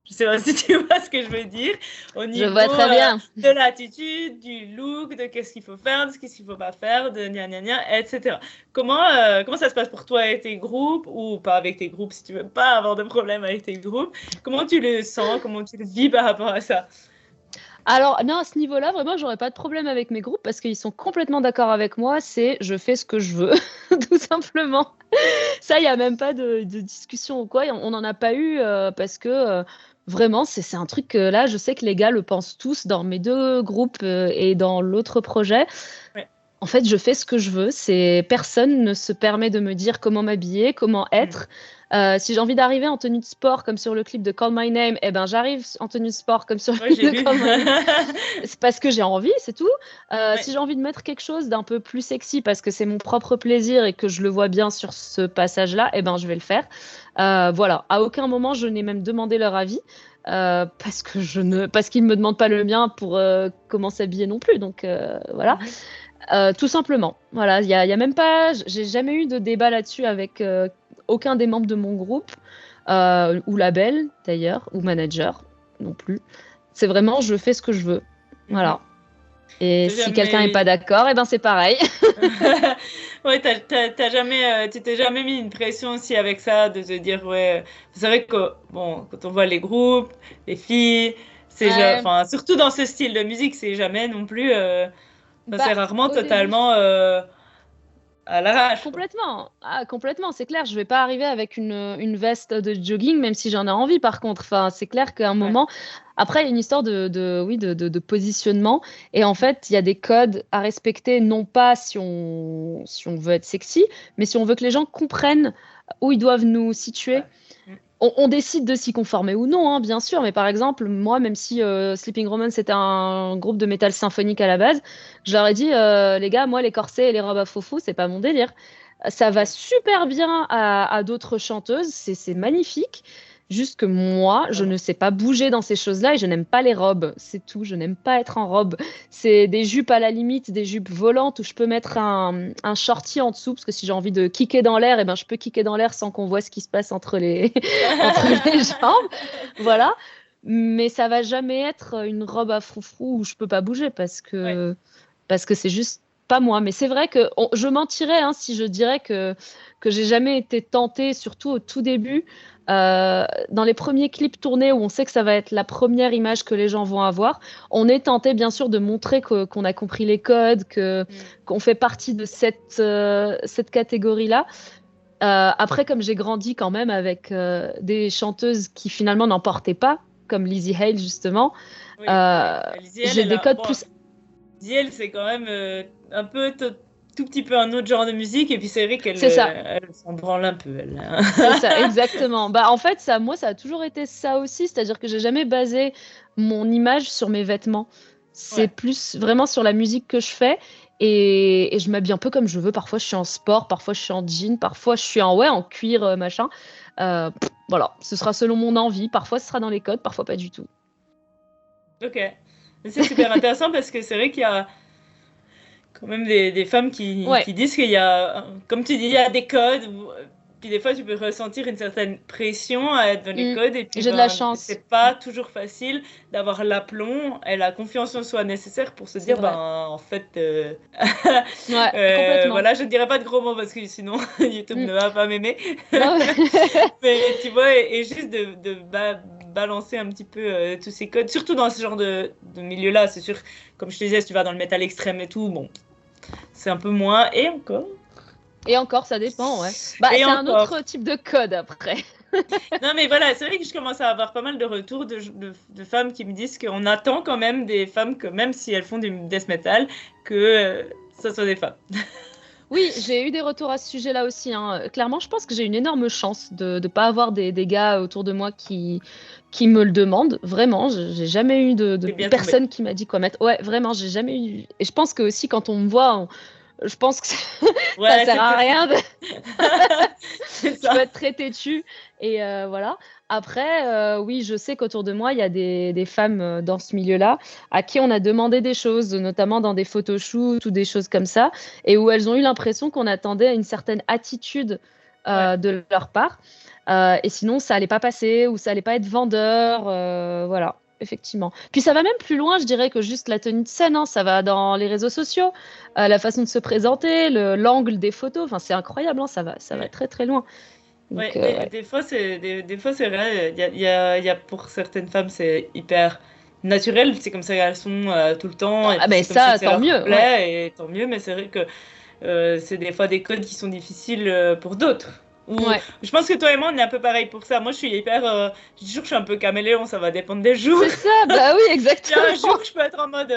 Je sais pas si tu vois ce que je veux dire. Au niveau, je vois très bien. De l'attitude, du look, de qu'est-ce qu'il faut faire, de ce qu'il faut pas faire, de gna gna gna, etc. Comment ça se passe pour toi avec tes groupes, ou pas avec tes groupes si tu veux pas avoir de problème avec tes groupes? Comment tu le sens? Comment tu le vis par rapport à ça? Alors, non, à ce niveau-là, vraiment, j'aurais pas de problème avec mes groupes parce qu'ils sont complètement d'accord avec moi. C'est je fais ce que je veux, tout simplement. Ça, il n'y a même pas de discussion ou quoi. On n'en a pas eu parce que vraiment, c'est un truc que là, je sais que les gars le pensent tous dans mes deux groupes et dans l'autre projet. Ouais. En fait, je fais ce que je veux. Personne ne se permet de me dire comment m'habiller, comment être. Si j'ai envie d'arriver en tenue de sport comme sur le clip de Call My Name, eh ben j'arrive en tenue de sport comme sur le clip de Call My Name. C'est parce que j'ai envie, c'est tout. Si j'ai envie de mettre quelque chose d'un peu plus sexy parce que c'est mon propre plaisir et que je le vois bien sur ce passage-là, eh ben je vais le faire. Voilà. À aucun moment je n'ai même demandé leur avis parce qu'ils me demandent pas le mien pour comment s'habiller non plus. Donc voilà. Tout simplement. Voilà, il y a même pas, j'ai jamais eu de débat là-dessus avec aucun des membres de mon groupe, ou label d'ailleurs, ou manager non plus. C'est vraiment, je fais ce que je veux. Voilà. Et si quelqu'un n'est pas d'accord, et ben c'est pareil. Ouais, tu t'es jamais mis une pression aussi avec ça, de te dire, ouais, c'est vrai que, bon, quand on voit les groupes, les filles, enfin, surtout dans ce style de musique, c'est jamais non plus, c'est rarement totalement à l'arrache. Complètement. Ah, complètement, c'est clair. Je vais pas arriver avec une veste de jogging, même si j'en ai envie, par contre. Enfin, c'est clair qu'à un moment. Après, il y a une histoire de positionnement. Et en fait, il y a des codes à respecter, non pas si on veut être sexy, mais si on veut que les gens comprennent où ils doivent nous situer. On décide de s'y conformer ou non, hein, bien sûr, mais par exemple, moi, même si Sleeping Romance était un groupe de métal symphonique à la base, je leur ai dit, les gars, moi, les corsets et les robes à faux-fous, c'est pas mon délire. Ça va super bien à d'autres chanteuses, c'est magnifique. Juste que moi, je ne sais pas bouger dans ces choses-là et je n'aime pas les robes. C'est tout, je n'aime pas être en robe. C'est des jupes à la limite, des jupes volantes où je peux mettre un shorty en dessous parce que si j'ai envie de kicker dans l'air, eh ben, je peux kicker dans l'air sans qu'on voit ce qui se passe entre les, entre les jambes. Voilà. Mais ça va jamais être une robe à froufrou où je peux pas bouger parce que c'est juste pas moi. Mais c'est vrai que je mentirais si je dirais que j'ai jamais été tentée, surtout au tout début. Dans les premiers clips tournés où on sait que ça va être la première image que les gens vont avoir, on est tenté bien sûr de montrer qu'on a compris les codes, qu'on fait partie de cette catégorie-là. Après, comme j'ai grandi quand même avec des chanteuses qui finalement n'en portaient pas, comme Lizzie Hale justement, j'ai des codes plus... Lizzie Hale, c'est quand même un peu... tout petit peu un autre genre de musique et puis c'est vrai qu'elle s'en branle un peu C'est ça, exactement. En fait moi ça a toujours été ça aussi, c'est-à-dire que j'ai jamais basé mon image sur mes vêtements, c'est plus vraiment sur la musique que je fais et je m'habille un peu comme je veux. Parfois je suis en sport, parfois je suis en jean, parfois je suis en cuir machin, voilà, ce sera selon mon envie, parfois ce sera dans les codes, parfois pas du tout. Ok, c'est super intéressant parce que c'est vrai qu'il y a quand même des femmes qui disent qu'il y a, comme tu dis, il y a des codes, puis des fois tu peux ressentir une certaine pression à être dans les codes, et puis j'ai de la chance. C'est pas toujours facile d'avoir l'aplomb et la confiance en soi nécessaire pour se dire, en fait, voilà, je ne dirais pas de gros mots parce que sinon YouTube ne va pas m'aimer. Mais tu vois, et juste de balancer un petit peu tous ces codes, surtout dans ce genre de milieu-là. C'est sûr, comme je te disais, si tu vas dans le métal extrême et tout, bon, c'est un peu moins. Et encore, ça dépend, c'est un autre type de code après. Non, mais voilà, c'est vrai que je commence à avoir pas mal de retours de femmes qui me disent qu'on attend quand même des femmes, que même si elles font du death metal, que ça soit des femmes. Oui, j'ai eu des retours à ce sujet-là aussi. Clairement, je pense que j'ai une énorme chance de ne pas avoir des gars autour de moi qui me le demandent. Vraiment, j'ai jamais eu de personne qui m'a dit quoi mettre. Ouais, vraiment, j'ai jamais eu. Et je pense que aussi quand on me voit, je pense que ça sert à rien. Je peux être très têtue et voilà. Après, oui, je sais qu'autour de moi, il y a des femmes dans ce milieu-là à qui on a demandé des choses, notamment dans des photoshoots ou des choses comme ça, et où elles ont eu l'impression qu'on attendait à une certaine attitude de leur part. Et sinon, ça allait pas passer ou ça allait pas être vendeur. Voilà, effectivement. Puis ça va même plus loin, je dirais, que juste la tenue de scène. Ça va dans les réseaux sociaux, la façon de se présenter, l'angle des photos. Enfin, c'est incroyable, ça va très très loin. Donc, des fois c'est vrai, il y a pour certaines femmes c'est hyper naturel, c'est comme ça qu'elles sont tout le temps. Mais ça, tant mieux. Et tant mieux, mais c'est vrai que c'est des fois des codes qui sont difficiles pour d'autres. Je pense que toi et moi on est un peu pareil pour ça. Moi je suis hyper, je dis toujours que je suis un peu caméléon, ça va dépendre des jours. C'est ça, bah oui, exactement. Il y a un jour je peux être en mode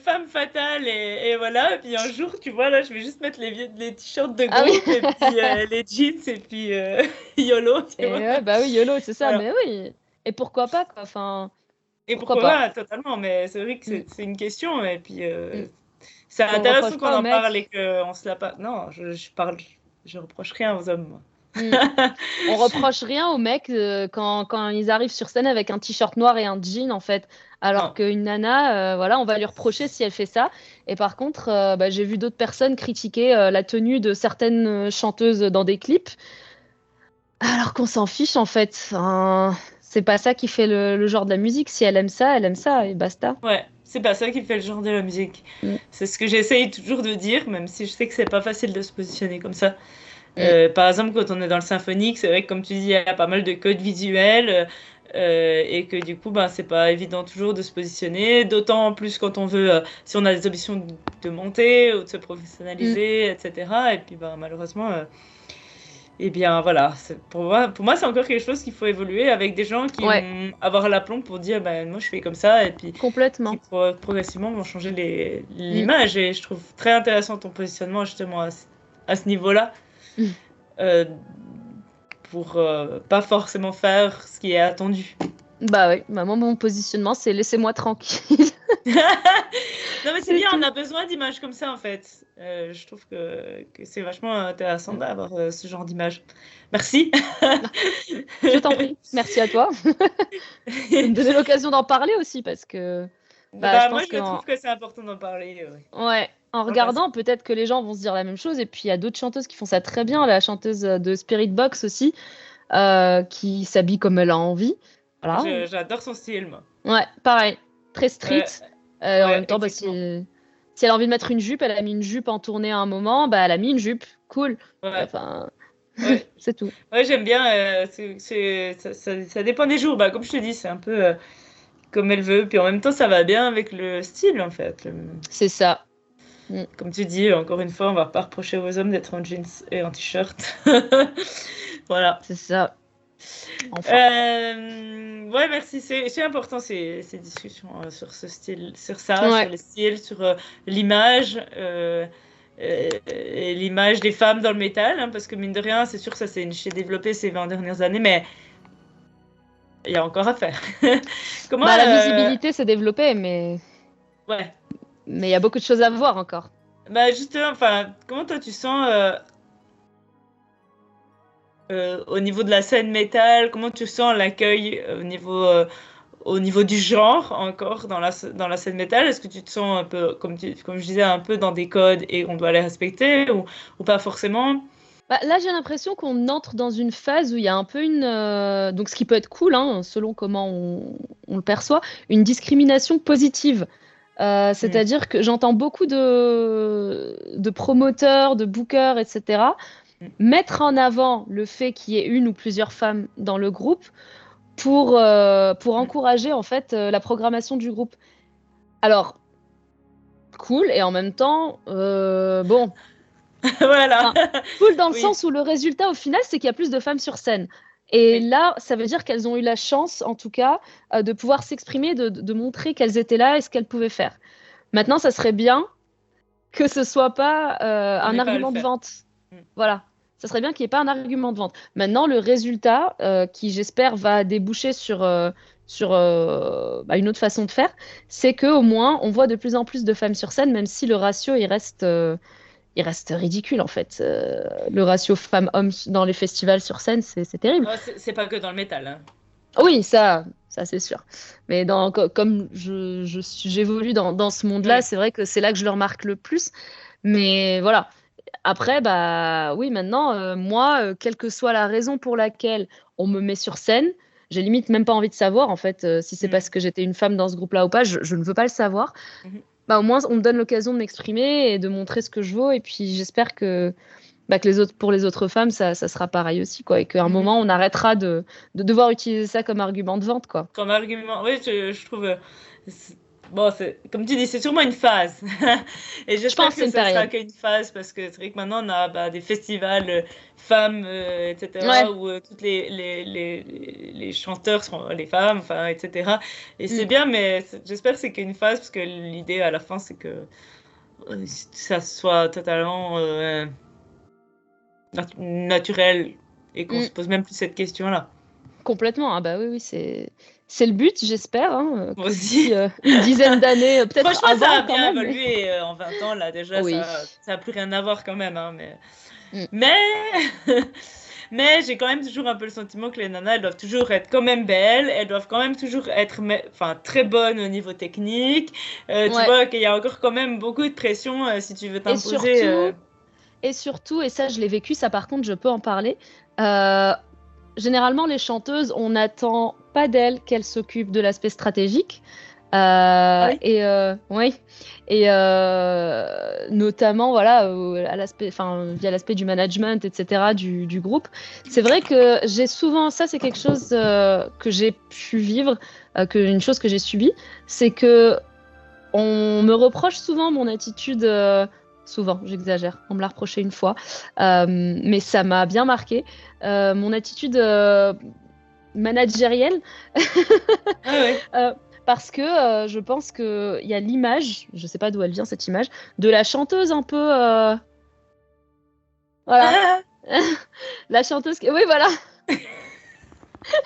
femme fatale et voilà, et puis un jour tu vois là je vais juste mettre les t-shirts de groupe et puis les jeans et puis YOLO. Bah oui, YOLO, c'est ça, mais oui. Et pourquoi pas quoi, enfin. Et pourquoi pas, totalement, mais c'est vrai que c'est une question et puis c'est intéressant qu'on en parle et qu'on se la pas. Non, je reproche rien aux hommes. On reproche rien aux mecs quand ils arrivent sur scène avec un t-shirt noir et un jean, en fait. Alors qu'une nana, voilà, on va lui reprocher si elle fait ça. Et par contre, j'ai vu d'autres personnes critiquer la tenue de certaines chanteuses dans des clips. Alors qu'on s'en fiche, en fait. Enfin, c'est pas ça qui fait le genre de la musique. Si elle aime ça, et basta. Ouais, c'est pas ça qui fait le genre de la musique. C'est ce que j'essaye toujours de dire, même si je sais que c'est pas facile de se positionner comme ça. Par exemple, quand on est dans le symphonique, c'est vrai que comme tu dis, il y a pas mal de codes visuels et que du coup, c'est pas évident toujours de se positionner. D'autant plus quand on veut, si on a des ambitions de monter ou de se professionnaliser, etc. Et puis, malheureusement, eh bien voilà, pour moi, c'est encore quelque chose qu'il faut évoluer avec des gens qui vont avoir l'aplomb pour dire, moi, je fais comme ça, et puis complètement. Qui progressivement vont changer l'image. Et je trouve très intéressant ton positionnement justement à ce niveau-là. Pour pas forcément faire ce qui est attendu. Bah oui, moi mon positionnement c'est laissez-moi tranquille. Non mais c'est bien, on a besoin d'images comme ça en fait. Je trouve que c'est vachement intéressant d'avoir ce genre d'image. Merci. Je t'en prie, merci à toi. De me donner l'occasion d'en parler aussi parce que... moi je trouve que c'est important d'en parler. Ouais. En regardant, peut-être que les gens vont se dire la même chose. Et puis, il y a d'autres chanteuses qui font ça très bien. La chanteuse de Spirit Box aussi, qui s'habille comme elle a envie. Voilà. J'adore son style, moi. Ouais, pareil. Très street. En même temps, si elle a envie de mettre une jupe, elle a mis une jupe en tournée à un moment, elle a mis une jupe. Cool. Enfin, c'est tout. Ouais, j'aime bien. Ça dépend des jours. Comme je te dis, c'est un peu comme elle veut. Puis en même temps, ça va bien avec le style, en fait. C'est ça. Comme tu dis, encore une fois, on va pas reprocher aux hommes d'être en jeans et en t-shirt. Voilà. C'est ça. Enfin. Ouais, merci. C'est important ces discussions sur ce style, sur ça, sur les styles, sur l'image. Et l'image des femmes dans le métal, parce que mine de rien, c'est sûr que ça s'est développé ces 20 dernières années, mais il y a encore à faire. Comment la visibilité s'est développée, mais... Ouais. Mais il y a beaucoup de choses à voir encore. Justement, comment toi tu sens au niveau de la scène métal, comment tu sens l'accueil au niveau du genre encore dans la scène métal? Est-ce que tu te sens un peu, comme je disais, un peu dans des codes et on doit les respecter ou pas forcément? Là, j'ai l'impression qu'on entre dans une phase où il y a un peu donc ce qui peut être cool, selon comment on le perçoit, une discrimination positive. C'est-à-dire que j'entends beaucoup de promoteurs, de bookers, etc., mettre en avant le fait qu'il y ait une ou plusieurs femmes dans le groupe pour encourager en fait la programmation du groupe. Alors, cool, et en même temps, bon... Voilà. Cool dans le sens où le résultat au final, c'est qu'il y a plus de femmes sur scène. Et là, ça veut dire qu'elles ont eu la chance, en tout cas, de pouvoir s'exprimer, de montrer qu'elles étaient là et ce qu'elles pouvaient faire. Maintenant, ça serait bien que ce soit pas un argument de vente. Voilà. Ça serait bien qu'il n'y ait pas un argument de vente. Maintenant, le résultat, qui j'espère va déboucher sur une autre façon de faire, c'est qu'au moins, on voit de plus en plus de femmes sur scène, même si le ratio, il reste ridicule en fait. Le ratio femmes-hommes dans les festivals sur scène, c'est terrible. C'est pas que dans le métal. Oui, ça c'est sûr. Mais comme j'évolue dans ce monde-là, c'est vrai que c'est là que je le remarque le plus. Mais voilà. Après, oui, maintenant, moi, quelle que soit la raison pour laquelle on me met sur scène, j'ai limite même pas envie de savoir en fait si c'est parce que j'étais une femme dans ce groupe-là ou pas. Je ne veux pas le savoir. Au moins, on me donne l'occasion de m'exprimer et de montrer ce que je vaux. Et puis, j'espère que pour les autres femmes, ça sera pareil aussi, quoi. Et qu'à un moment, on arrêtera de devoir utiliser ça comme argument de vente, quoi. Comme argument, oui, je trouve... Bon, comme tu dis, c'est sûrement une phase. Et j'espère que ça sera qu'une phase, parce que c'est vrai que maintenant, on a des festivals femmes, etc., où toutes les chanteurs seront les femmes, etc. Et c'est bien, mais j'espère que c'est qu'une phase, parce que l'idée, à la fin, c'est que ça soit totalement naturel et qu'on se pose même plus cette question-là. Complètement, oui, c'est le but, j'espère. Aussi. Une dizaine d'années, peut-être franchement, avant, ça a quand bien même, évolué en 20 ans, là, déjà, ça n'a plus rien à voir quand même. Mais Mais j'ai quand même toujours un peu le sentiment que les nanas, elles doivent toujours être quand même belles, elles doivent quand même toujours être très bonnes au niveau technique. Tu vois qu'il y a encore quand même beaucoup de pression si tu veux t'imposer. Et surtout, et ça je l'ai vécu, ça par contre je peux en parler, généralement les chanteuses, on n'attend pas d'elles qu'elles s'occupent de l'aspect stratégique. Oui. Et notamment voilà via l'aspect du management, etc., du groupe. C'est vrai que j'ai souvent, ça c'est quelque chose que j'ai pu vivre, une chose que j'ai subie, c'est que on me reproche souvent mon attitude. Souvent, j'exagère, on me l'a reproché une fois, mais ça m'a bien marqué. Mon attitude managérielle. Parce que je pense qu'il y a l'image, je sais pas d'où elle vient cette image, de la chanteuse un peu... Voilà. La chanteuse... Oui, voilà.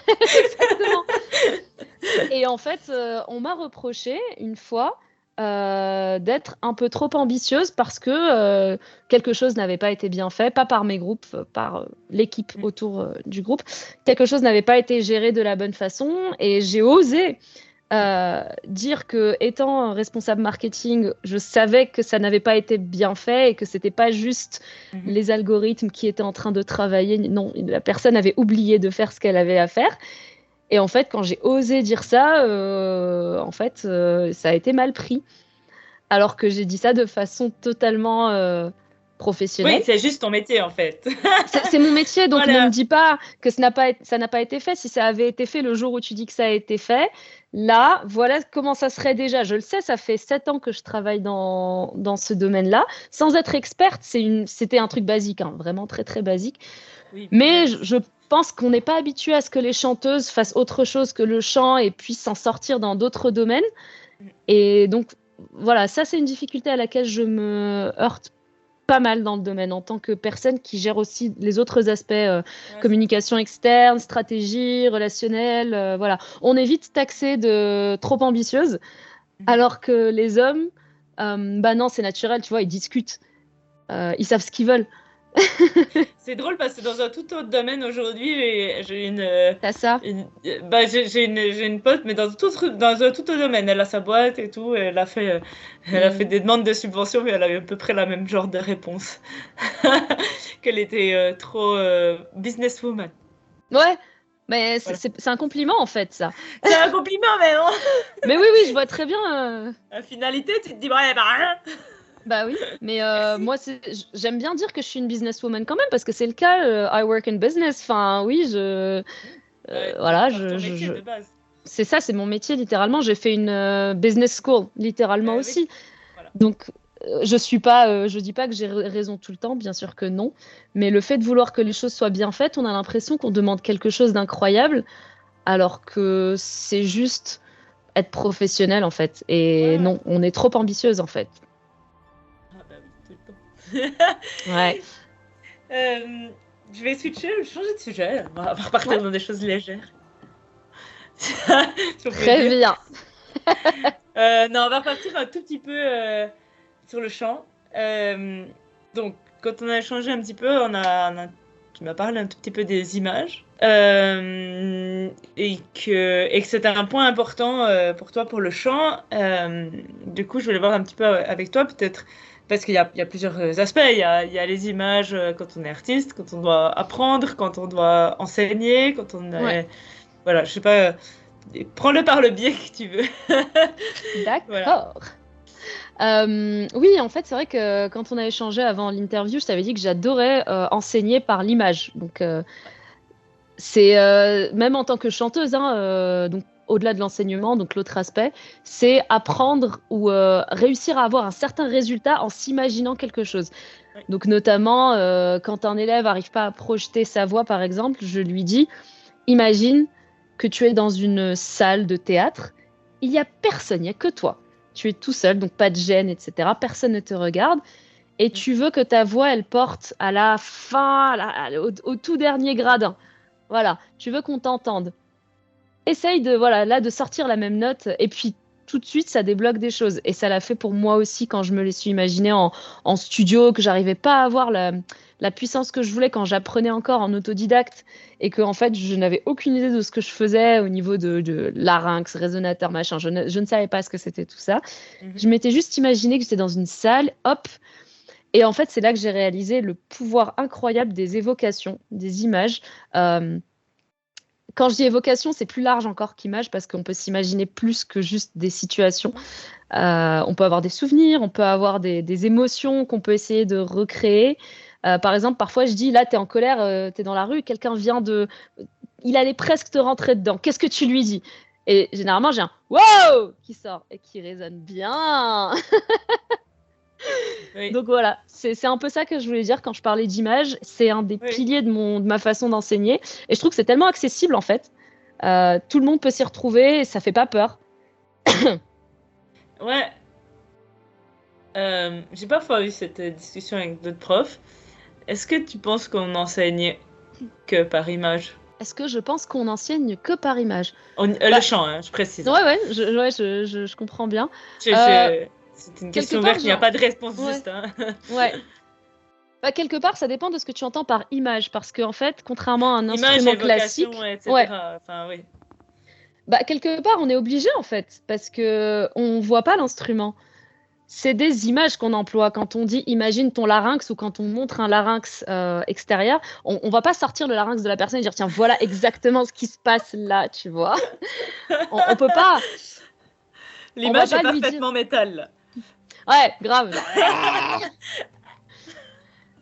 Exactement. Et en fait, on m'a reproché une fois d'être un peu trop ambitieuse parce que quelque chose n'avait pas été bien fait, pas par mes groupes, par l'équipe autour du groupe. Quelque chose n'avait pas été géré de la bonne façon et j'ai osé dire que, étant responsable marketing, je savais que ça n'avait pas été bien fait et que c'était pas juste les algorithmes qui étaient en train de travailler. Non, la personne avait oublié de faire ce qu'elle avait à faire. Et en fait, quand j'ai osé dire ça, ça a été mal pris. Alors que j'ai dit ça de façon totalement professionnelle. Oui, c'est juste ton métier en fait. C'est mon métier, donc ne me dis pas que ça n'a pas été fait. Si ça avait été fait le jour où tu dis que ça a été fait, là, voilà comment ça serait déjà. Je le sais, ça fait 7 ans que je travaille dans ce domaine-là. Sans être experte, c'était un truc basique, hein, vraiment très très basique. Oui, mais je pense qu'on n'est pas habitué à ce que les chanteuses fassent autre chose que le chant et puissent s'en sortir dans d'autres domaines. Et donc, voilà, ça c'est une difficulté à laquelle je me heurte pas mal dans le domaine en tant que personne qui gère aussi les autres aspects, communication externe, stratégie, relationnelle, voilà. On est vite taxé de trop ambitieuse, alors que les hommes, non, c'est naturel, tu vois, ils discutent, ils savent ce qu'ils veulent. C'est drôle parce que dans un tout autre domaine aujourd'hui, j'ai une. T'as ça j'ai une pote, mais dans un tout autre domaine. Elle a sa boîte et tout. Et elle a fait des demandes de subventions, mais elle a eu à peu près la même genre de réponse. Qu'elle était trop businesswoman. Ouais, mais voilà. C'est un compliment en fait, ça. C'est un compliment, mais non. Mais oui, je vois très bien. En finalité, tu te dis, bah rien. Bah oui, mais moi, j'aime bien dire que je suis une businesswoman quand même, parce que c'est le cas, I work in business, enfin oui, voilà, c'est ça, c'est mon métier littéralement, j'ai fait une business school, littéralement aussi, voilà. Donc je dis pas que j'ai raison tout le temps, bien sûr que non, mais le fait de vouloir que les choses soient bien faites, on a l'impression qu'on demande quelque chose d'incroyable, alors que c'est juste être professionnel en fait, et non, on est trop ambitieuse en fait. Ouais. Je vais changer de sujet. On va repartir dans des choses légères. Très bien. Non, on va repartir un tout petit peu sur le chant. Donc, quand on a échangé un petit peu, tu m'as parlé un tout petit peu des images. Et que c'était un point important pour toi, pour le chant. Du coup, je voulais voir un petit peu avec toi, peut-être. Parce qu'il y a plusieurs aspects. Il y a les images quand on est artiste, quand on doit apprendre, quand on doit enseigner, quand on est... Voilà, je sais pas, prends-le par le biais que tu veux. D'accord. Voilà. Oui, en fait, c'est vrai que quand on a échangé avant l'interview, je t'avais dit que j'adorais enseigner par l'image. Donc, c'est même en tant que chanteuse, hein, donc au-delà de l'enseignement, donc l'autre aspect, c'est apprendre ou réussir à avoir un certain résultat en s'imaginant quelque chose. Oui. Donc notamment, quand un élève n'arrive pas à projeter sa voix, par exemple, je lui dis, imagine que tu es dans une salle de théâtre, il n'y a personne, il n'y a que toi. Tu es tout seul, donc pas de gêne, etc. Personne ne te regarde. Et tu veux que ta voix, elle porte à la fin, au tout dernier gradin. Voilà, tu veux qu'on t'entende. Essaye de sortir la même note et puis tout de suite, ça débloque des choses. Et ça l'a fait pour moi aussi quand je me les suis imaginées en studio, que j'arrivais pas à avoir la puissance que je voulais quand j'apprenais encore en autodidacte et que en fait, je n'avais aucune idée de ce que je faisais au niveau de larynx, résonateur, machin. Je ne savais pas ce que c'était tout ça. Je m'étais juste imaginé que j'étais dans une salle, hop. Et en fait, c'est là que j'ai réalisé le pouvoir incroyable des évocations, des images. Quand je dis évocation, c'est plus large encore qu'image parce qu'on peut s'imaginer plus que juste des situations. On peut avoir des souvenirs, on peut avoir des émotions qu'on peut essayer de recréer. Par exemple, parfois je dis, là, tu es en colère, tu es dans la rue, quelqu'un vient de... Il allait presque te rentrer dedans. Qu'est-ce que tu lui dis? Et généralement, j'ai un « wow » qui sort et qui résonne bien. Oui. Donc voilà, c'est un peu ça que je voulais dire quand je parlais d'image. C'est un des piliers de ma façon d'enseigner. Et je trouve que c'est tellement accessible en fait. Tout le monde peut s'y retrouver et ça fait pas peur. Ouais. J'ai parfois eu cette discussion avec d'autres profs. Est-ce que tu penses qu'on enseigne que par image? Est-ce que je pense qu'on enseigne que par image? Le chant, hein, je précise. Ouais, je comprends bien. C'est une question ouverte, il n'y a pas de réponse juste. Hein. Ouais. Quelque part, ça dépend de ce que tu entends par image, parce qu'en fait, contrairement à un instrument classique, enfin, oui. Quelque part, on est obligé en fait, parce que on voit pas l'instrument. C'est des images qu'on emploie quand on dit imagine ton larynx ou quand on montre un larynx extérieur. On va pas sortir le larynx de la personne et dire tiens voilà exactement ce qui se passe là, tu vois. on peut pas. L'image est parfaitement métal. Là. Ouais, grave.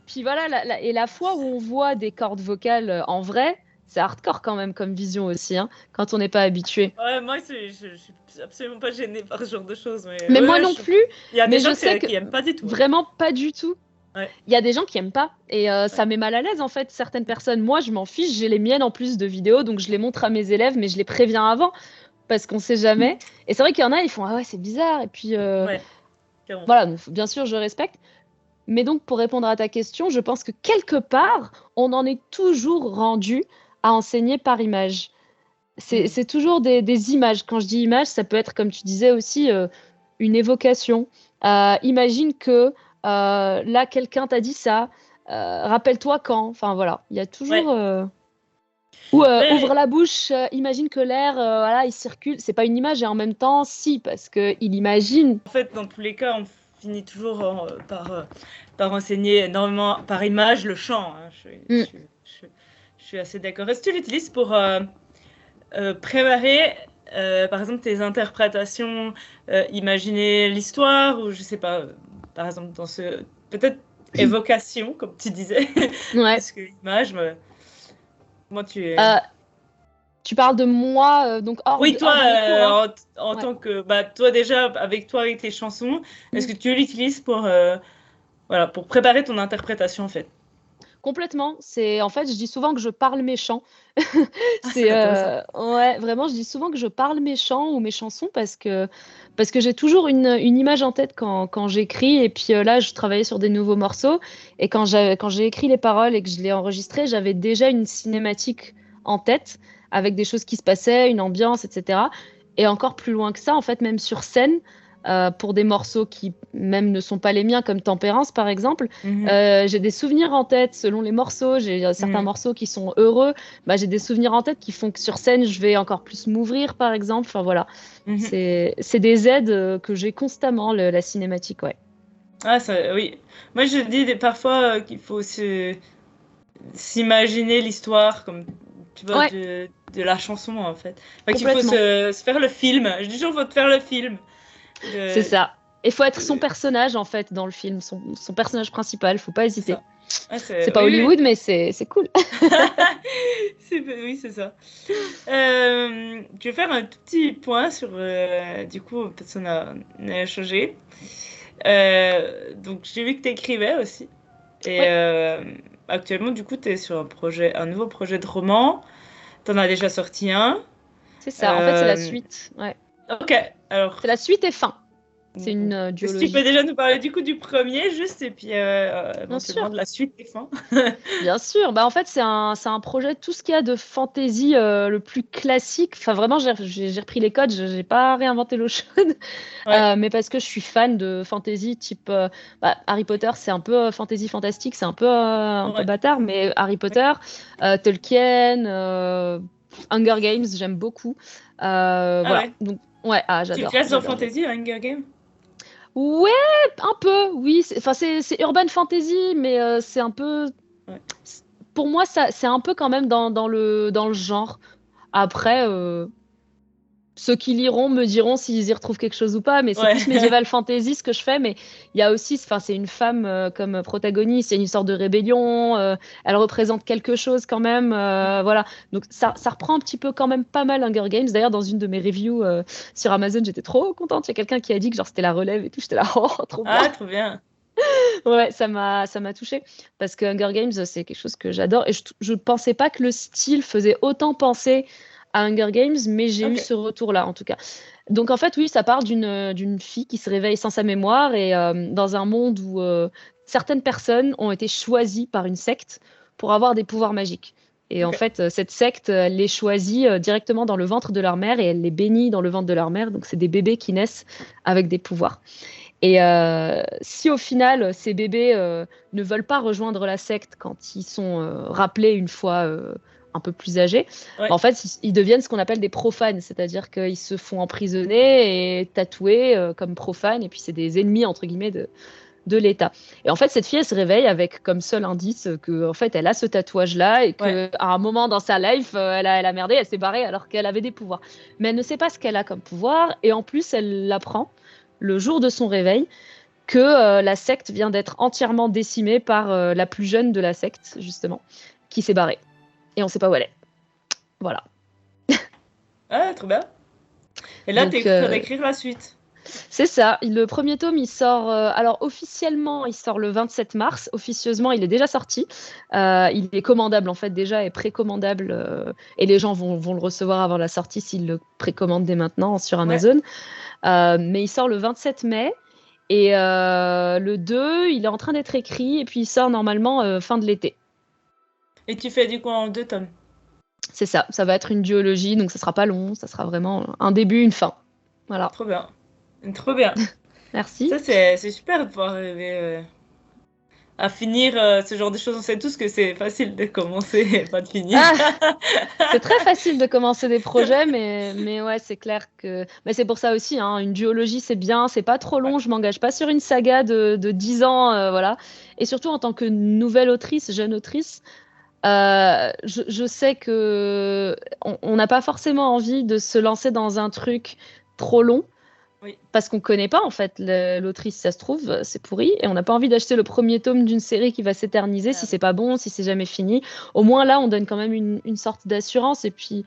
Puis voilà, et la fois où on voit des cordes vocales en vrai, c'est hardcore quand même comme vision aussi, hein, quand on n'est pas habitué. Ouais, moi, je suis absolument pas gênée par ce genre de choses. Mais moi non plus. Il y a des gens qui n'aiment pas du tout. Vraiment pas du tout. Ouais. Il y a des gens qui n'aiment pas. Et ça met mal à l'aise, en fait, certaines personnes. Moi, je m'en fiche. J'ai les miennes en plus de vidéos, donc je les montre à mes élèves, mais je les préviens avant, parce qu'on ne sait jamais. Et c'est vrai qu'il y en a, ils font « Ah ouais, c'est bizarre ». Et puis, voilà, donc, bien sûr, je respecte. Mais donc, pour répondre à ta question, je pense que quelque part, on en est toujours rendu à enseigner par image. C'est toujours des images. Quand je dis image, ça peut être, comme tu disais aussi, une évocation. Imagine que là, quelqu'un t'a dit ça. Rappelle-toi quand. Enfin, voilà. Il y a toujours... ouvre la bouche, imagine que l'air, voilà, il circule. C'est pas une image et en même temps, si, parce qu'il imagine. En fait, dans tous les cas, on finit toujours par enseigner énormément par image le chant. Hein. Je suis assez d'accord. Est-ce que tu l'utilises pour préparer, par exemple, tes interprétations, imaginer l'histoire ou je sais pas, par exemple, dans ce peut-être évocation, comme tu disais. Ouais. Parce que image, moi, tu parles de moi, donc hors oui, toi, en tant que... toi, déjà, avec tes chansons, est-ce que tu l'utilises pour préparer ton interprétation, en fait? Complètement. En fait, je dis souvent que je parle mes chants. Vraiment, je dis souvent que je parle mes chants ou mes chansons parce que j'ai toujours une image en tête quand j'écris. Et puis là, je travaillais sur des nouveaux morceaux. Et quand j'ai écrit les paroles et que je l'ai enregistré, j'avais déjà une cinématique en tête avec des choses qui se passaient, une ambiance, etc. Et encore plus loin que ça, en fait, même sur scène, pour des morceaux qui même ne sont pas les miens, comme Tempérance, par exemple, j'ai des souvenirs en tête selon les morceaux. J'ai certains morceaux qui sont heureux. J'ai des souvenirs en tête qui font que sur scène, je vais encore plus m'ouvrir, par exemple. Enfin, voilà. C'est des aides que j'ai constamment, la cinématique, ouais. Ah, oui. Moi, je dis parfois qu'il faut s'imaginer l'histoire, comme tu vois, de la chanson, en fait. Qu'il faut se faire le film. Je dis toujours, il faut te faire le film. C'est ça. Il faut être son personnage, en fait, dans le film. Son personnage principal, faut pas hésiter. C'est pas Hollywood, mais c'est cool. Oui, c'est ça. Je vais faire un tout petit point sur... du coup, personne n'a changé. Donc, j'ai vu que tu écrivais aussi. Et actuellement, du coup, tu es sur un nouveau projet de roman. Tu en as déjà sorti un. C'est ça. En fait, c'est la suite. Ouais. Ok. Alors... C'est la suite et fin. C'est une Est-ce que duologie. tu peux déjà nous parler du coup du premier juste et puis éventuellement sûr. de la suite des fins? Bien sûr. En fait, c'est un projet, tout ce qu'il y a de fantasy le plus classique. Enfin, vraiment, j'ai repris les codes, j'ai pas réinventé l'eau chaude. Ouais. Mais parce que je suis fan de fantasy type Harry Potter, c'est un peu fantasy fantastique, c'est un peu Ouais. bâtard, mais Harry Potter, Tolkien, Hunger Games, j'aime beaucoup. Voilà. Ouais. Donc, ouais, Tu j'adore. restes dans j'adore. Fantasy, Hunger Games? Ouais, un peu, oui. C'est urban fantasy, mais c'est un peu. Ouais. Pour moi, c'est un peu quand même dans le genre. Après, ceux qui liront me diront s'ils y retrouvent quelque chose ou pas, mais c'est Ouais. plus médiéval fantasy ce que je fais. Mais il y a aussi, c'est une femme comme protagoniste, il y a une histoire de rébellion, elle représente quelque chose quand même, voilà. Donc ça reprend un petit peu quand même pas mal Hunger Games. D'ailleurs, dans une de mes reviews sur Amazon, j'étais trop contente. Il y a quelqu'un qui a dit que genre c'était la relève et tout. J'étais là, oh, trop bien. Ah, trop bien. Ouais, ça m'a touchée parce que Hunger Games, c'est quelque chose que j'adore et je pensais pas que le style faisait autant penser à Hunger Games, mais j'ai eu Ok. ce retour-là en tout cas. Donc en fait, oui, ça part d'une fille qui se réveille sans sa mémoire et dans un monde où certaines personnes ont été choisies par une secte pour avoir des pouvoirs magiques. Et en Ok. fait, cette secte, elle les choisit directement dans le ventre de leur mère et elle les bénit dans le ventre de leur mère. Donc c'est des bébés qui naissent avec des pouvoirs. Et si au final, ces bébés ne veulent pas rejoindre la secte quand ils sont rappelés une fois un peu plus âgés, Ouais. en fait, ils deviennent ce qu'on appelle des profanes, c'est-à-dire qu'ils se font emprisonner et tatouer comme profanes, et puis c'est des ennemis, entre guillemets, de l'État. Et en fait, cette fille, elle se réveille avec comme seul indice que, en fait, elle a ce tatouage-là et Ouais. qu'à un moment dans sa life, elle a merdé, elle s'est barrée alors qu'elle avait des pouvoirs. Mais elle ne sait pas ce qu'elle a comme pouvoir, et en plus, elle l'apprend le jour de son réveil que la secte vient d'être entièrement décimée par la plus jeune de la secte, justement, qui s'est barrée. Et on ne sait pas où elle est. Voilà. Ah, trop bien. Et là, Donc, t'es en train d'écrire la suite. C'est ça. Le premier tome, il sort. Alors, officiellement, il sort le 27 mars. Officieusement, il est déjà sorti. Il est commandable, en fait, déjà, et précommandable. Et les gens vont le recevoir avant la sortie s'ils le précommandent dès maintenant sur Amazon. Mais il sort le 27 mai. Et le 2, il est en train d'être écrit. Et puis, il sort normalement fin de l'été. Et tu fais du coup en 2 tomes. C'est ça. Ça va être une duologie. Donc, ça sera pas long. Ça sera vraiment un début, une fin. Voilà. Trop bien. Trop bien. Merci. Ça, c'est super de pouvoir arriver à finir ce genre de choses. On sait tous que c'est facile de commencer et pas de finir. C'est très facile de commencer des projets, mais ouais, c'est clair que. Mais c'est pour ça aussi, hein, une duologie, c'est bien, c'est pas trop long, je m'engage pas sur une saga de 10 ans, voilà. Et surtout en tant que nouvelle autrice, jeune autrice, je sais que on n'a pas forcément envie de se lancer dans un truc trop long. Oui. Parce qu'on connaît pas en fait l'autrice, si ça se trouve, c'est pourri, et on n'a pas envie d'acheter le premier tome d'une série qui va s'éterniser si c'est pas bon, si c'est jamais fini. Au moins là, on donne quand même une sorte d'assurance, et puis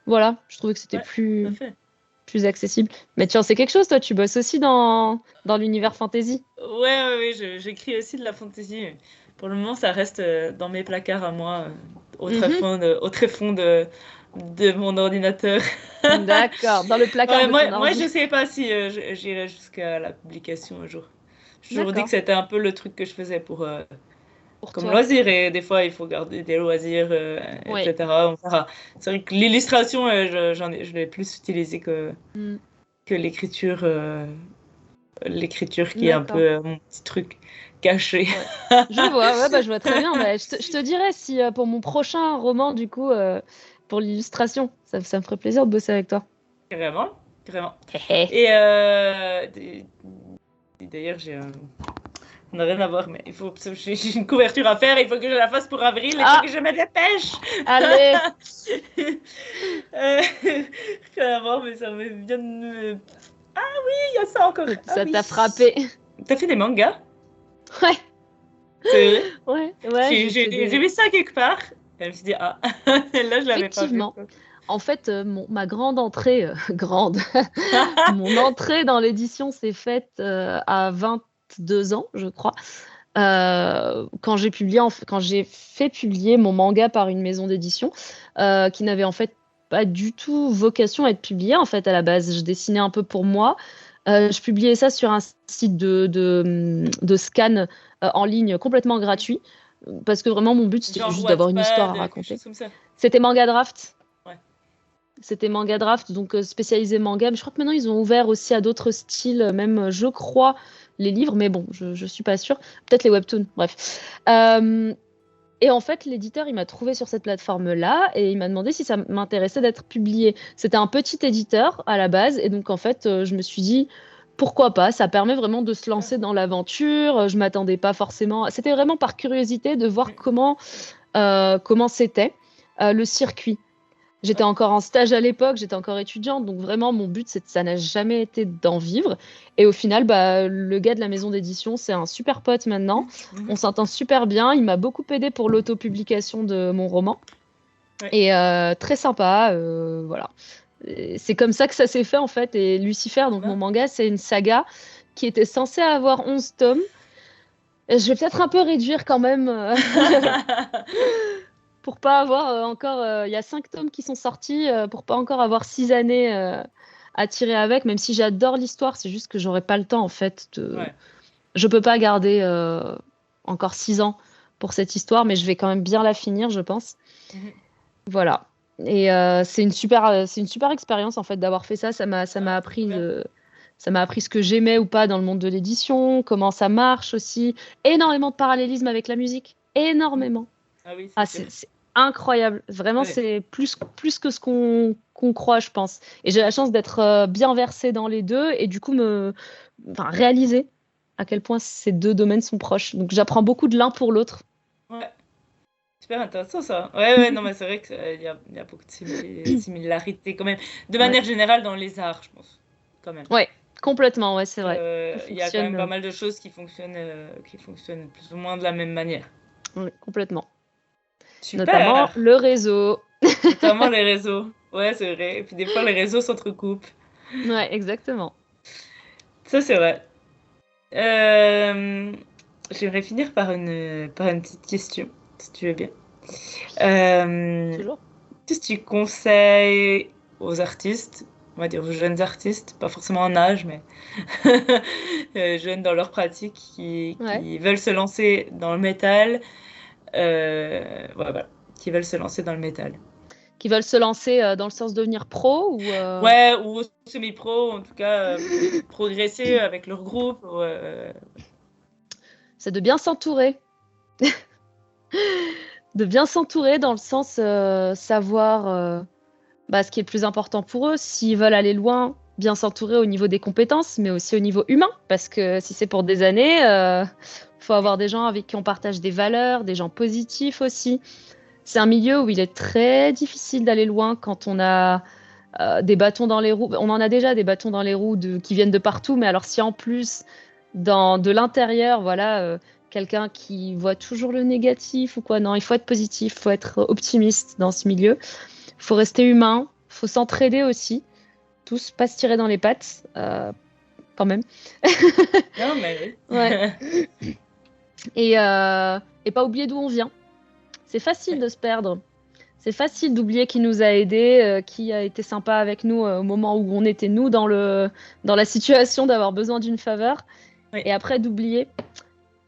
voilà, je trouvais que c'était plus accessible. Mais tu en sais quelque chose, toi, tu bosses aussi dans l'univers fantasy? Ouais, j'écris aussi de la fantasy. Pour le moment, ça reste dans mes placards à moi, au tréfonds de mon ordinateur. D'accord, dans le placard de ton ordi. Moi, je sais pas si j'irai jusqu'à la publication un jour. J'ai toujours dit que c'était un peu le truc que je faisais pour comme loisir, et des fois il faut garder des loisirs, etc. On verra. C'est vrai que l'illustration, je l'ai plus utilisée que l'écriture. L'écriture qui est un peu mon petit truc caché. Ouais. Je vois, je vois très bien. Je te dirai si pour mon prochain roman, du coup, pour l'illustration, ça me ferait plaisir de bosser avec toi. Carrément. Et d'ailleurs, on n'a rien à voir, mais j'ai une couverture à faire, il faut que je la fasse pour avril, il faut que je me dépêche. Allez. Rien à voir, mais ça me vient de me... Ah oui, il y a ça encore. Ça t'a frappé. T'as fait des mangas? Ouais. C'est vrai? Ouais. J'ai vu ça quelque part. Et je me suis dit, ah, là, je l'avais pas vu. En fait, ma grande entrée, mon entrée dans l'édition s'est faite à 22 ans, je crois, quand j'ai fait publier mon manga par une maison d'édition qui n'avait en fait pas du tout vocation à être publié. En fait, à la base, je dessinais un peu pour moi. Je publiais ça sur un site de scan en ligne complètement gratuit, parce que vraiment mon but c'était juste d'avoir une histoire à raconter. C'était Manga Draft. Ouais. C'était Manga Draft, donc spécialisé manga. Mais je crois que maintenant ils ont ouvert aussi à d'autres styles, même je crois les livres, mais bon, je suis pas sûre. Peut-être les webtoons, bref. Et en fait, l'éditeur, il m'a trouvé sur cette plateforme-là et il m'a demandé si ça m'intéressait d'être publié. C'était un petit éditeur à la base et donc en fait, je me suis dit pourquoi pas. Ça permet vraiment de se lancer dans l'aventure. Je m'attendais pas forcément. C'était vraiment par curiosité de voir comment c'était le circuit. J'étais encore en stage à l'époque, j'étais encore étudiante, donc vraiment mon but, ça n'a jamais été d'en vivre. Et au final, le gars de la maison d'édition, c'est un super pote maintenant. On s'entend super bien. Il m'a beaucoup aidé pour l'autopublication de mon roman. Ouais. Et très sympa, voilà. Et c'est comme ça que ça s'est fait en fait. Et Lucifer, donc mon manga, c'est une saga qui était censée avoir 11 tomes. Et je vais peut-être un peu réduire quand même. Pour pas avoir encore... Il y a 5 tomes qui sont sortis, pour pas encore avoir 6 années à tirer avec, même si j'adore l'histoire, c'est juste que j'aurais pas le temps, en fait. Je peux pas garder encore 6 ans pour cette histoire, mais je vais quand même bien la finir, je pense. Voilà. Et c'est une super expérience, en fait, d'avoir fait ça. Ça m'a appris ça m'a appris ce que j'aimais ou pas dans le monde de l'édition, comment ça marche aussi. Énormément de parallélisme avec la musique. Énormément. Ah oui, c'est incroyable. Vraiment, c'est plus que ce qu'on croit, je pense. Et j'ai la chance d'être bien versée dans les deux et du coup réaliser à quel point ces deux domaines sont proches. Donc, j'apprends beaucoup de l'un pour l'autre. Ouais. Super intéressant, ça. Ouais, non, mais c'est vrai qu'il y a beaucoup de similarités quand même. De manière générale, dans les arts, je pense. Quand même. Ouais, complètement, ouais, c'est vrai. Il y a quand même pas mal de choses qui fonctionnent plus ou moins de la même manière. Oui, complètement. Super. Notamment le réseau. Notamment les réseaux. Ouais, c'est vrai. Et puis des fois, les réseaux s'entrecoupent. Ouais, exactement. Ça, c'est vrai. J'aimerais finir par une petite question, si tu veux bien. Toujours. Qu'est-ce que tu conseilles aux artistes, on va dire aux jeunes artistes, pas forcément en âge, mais jeunes dans leur pratique, qui veulent se lancer dans le métal, voilà, qui veulent se lancer dans le métal. Qui veulent se lancer dans le sens de devenir pro ou Ouais, ou semi-pro, en tout cas, progresser avec leur groupe. C'est de bien s'entourer. De bien s'entourer dans le sens savoir ce qui est le plus important pour eux. S'ils veulent aller loin, bien s'entourer au niveau des compétences, mais aussi au niveau humain. Parce que si c'est pour des années, faut avoir des gens avec qui on partage des valeurs, des gens positifs aussi. C'est un milieu où il est très difficile d'aller loin quand on a des bâtons dans les roues. On en a déjà des bâtons dans les roues qui viennent de partout, mais alors si en plus, de l'intérieur, voilà, quelqu'un qui voit toujours le négatif ou quoi, non, il faut être positif, il faut être optimiste dans ce milieu. Il faut rester humain, il faut s'entraider aussi. Tous, pas se tirer dans les pattes, quand même. Non, mais oui. Ouais. Et pas oublier d'où on vient. C'est facile de se perdre. C'est facile d'oublier qui nous a aidés, qui a été sympa avec nous au moment où on était, nous, dans la situation d'avoir besoin d'une faveur. Oui. Et après, d'oublier.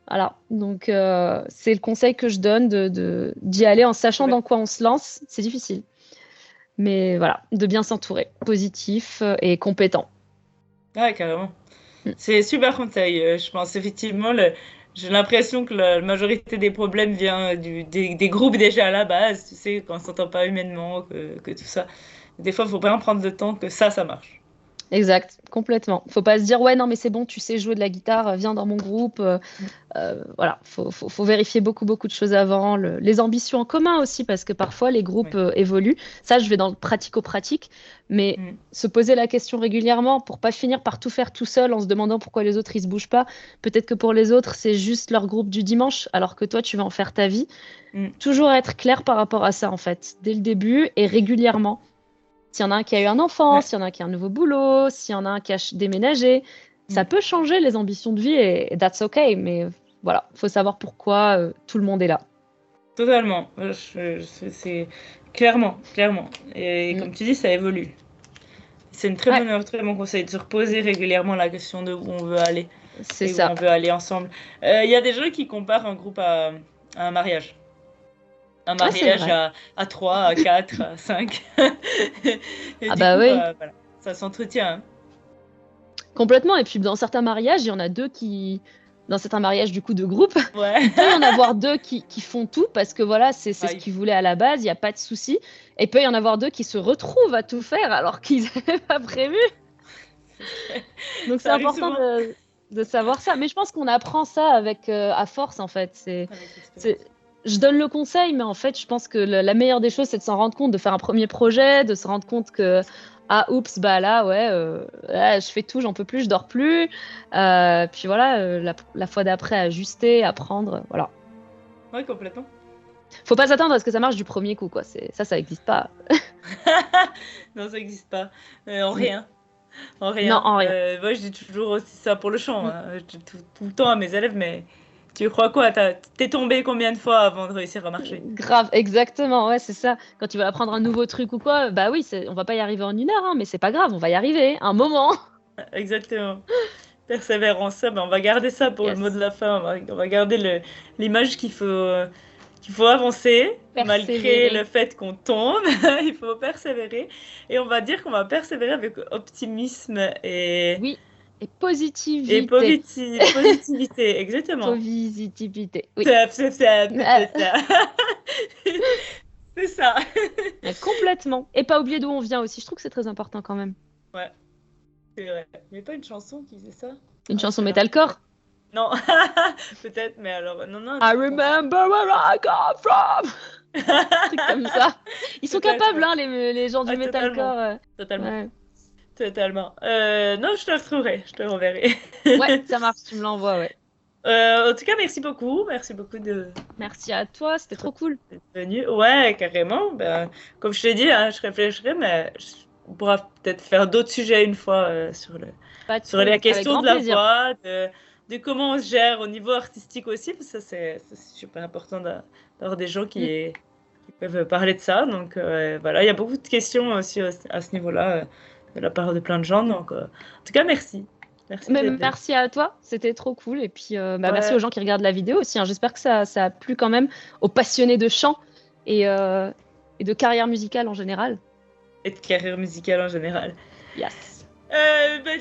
Voilà. Donc, c'est le conseil que je donne d'y aller en sachant dans quoi on se lance. C'est difficile. Mais voilà, de bien s'entourer. Positif et compétent. Ouais, carrément. C'est super conseil. Je pense effectivement... J'ai l'impression que la majorité des problèmes vient des groupes déjà à la base, tu sais, quand on ne s'entend pas humainement, que tout ça. Des fois, il faut vraiment prendre le temps que ça marche. Exact, complètement. Faut pas se dire, ouais, non, mais c'est bon, tu sais jouer de la guitare, viens dans mon groupe. Voilà, faut vérifier beaucoup de choses avant. Les ambitions en commun aussi, parce que parfois, les groupes évoluent. Ça, je vais dans le pratico-pratique, mais se poser la question régulièrement pour pas finir par tout faire tout seul en se demandant pourquoi les autres, ils se bougent pas. Peut-être que pour les autres, c'est juste leur groupe du dimanche, alors que toi, tu vas en faire ta vie. Toujours être clair par rapport à ça, en fait, dès le début et régulièrement. S'il y en a un qui a eu un enfant, s'il y en a un qui a un nouveau boulot, s'il y en a un qui a déménagé, ça peut changer les ambitions de vie et that's okay. Mais voilà, il faut savoir pourquoi tout le monde est là. Totalement. C'est clairement. Et comme tu dis, ça évolue. C'est une très bon conseil de se reposer régulièrement la question de où on veut aller. C'est ça. Où on veut aller ensemble. Il y a des gens qui comparent un groupe à un mariage. Un mariage à 3, à 4, à 5. Et voilà, ça s'entretient. Hein. Complètement. Et puis, dans certains mariages, il y en a 2 qui... Dans certains mariages, du coup, de groupe, il peut y en avoir 2 qui font tout parce que voilà, c'est ce qu'ils voulaient à la base, il n'y a pas de souci. Et il peut y en avoir 2 qui se retrouvent à tout faire alors qu'ils n'avaient pas prévu. Donc, c'est important de savoir ça. Mais je pense qu'on apprend ça avec à force, en fait. Je donne le conseil, mais en fait, je pense que la meilleure des choses, c'est de s'en rendre compte, de faire un premier projet, de se rendre compte que oups, bah là, je fais tout, j'en peux plus, je dors plus. Puis voilà, la fois d'après, ajuster, apprendre, voilà. Ouais, complètement. Faut pas s'attendre à ce que ça marche du premier coup, quoi. Ça n'existe pas. Non, ça n'existe pas. En rien. En rien. Non, en rien. Moi, je dis toujours aussi ça pour le chant. Hein. Je dis tout le temps à mes élèves, mais tu crois quoi? T'es tombé combien de fois avant de réussir à marcher? Grave, exactement, ouais, c'est ça. Quand tu vas apprendre un nouveau truc ou quoi, bah oui, on va pas y arriver en 1 heure, hein, mais c'est pas grave, on va y arriver, un moment. Exactement. Persévérance, ça, on va garder ça pour le mot de la fin. On va garder l'image qu'il faut avancer, malgré le fait qu'on tombe. Il faut persévérer. Et on va dire qu'on va persévérer avec optimisme et... Oui. Et positivité. Et positivité, exactement. Positivité, oui. C'est ça. Complètement. Et pas oublier d'où on vient aussi. Je trouve que c'est très important quand même. Ouais, c'est vrai. Il n'y avait pas une chanson qui faisait ça? Une chanson metalcore? Non, peut-être, mais alors, non. I remember where I come from. Un truc comme ça. Ils sont capables, hein, les gens du metalcore. Totalement. Ouais. Totalement. Non, je te retrouverai, je te renverrai. Ouais, ça marche, tu me l'envoies, ouais. En tout cas, merci beaucoup de... Merci à toi, c'était trop cool. D'être venu. Ouais, carrément. Ben, comme je t'ai dit, hein, je réfléchirai, mais on pourra peut-être faire d'autres sujets une fois sur la question de la voix, de comment on se gère au niveau artistique aussi, parce que ça, c'est super important d'avoir des gens qui peuvent parler de ça. Donc voilà, il y a beaucoup de questions aussi à ce niveau-là. De la part de plein de gens, donc en tout cas merci merci à toi, c'était trop cool, et puis merci aux gens qui regardent la vidéo aussi, hein. J'espère que ça a plu quand même aux passionnés de chant et de carrière musicale en général. Yes.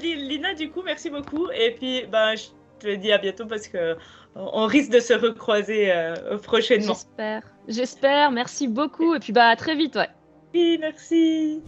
Lina, du coup, merci beaucoup, et puis je te dis à bientôt parce que on risque de se recroiser prochainement. J'espère, merci beaucoup, et puis à très vite, ouais. Oui, merci.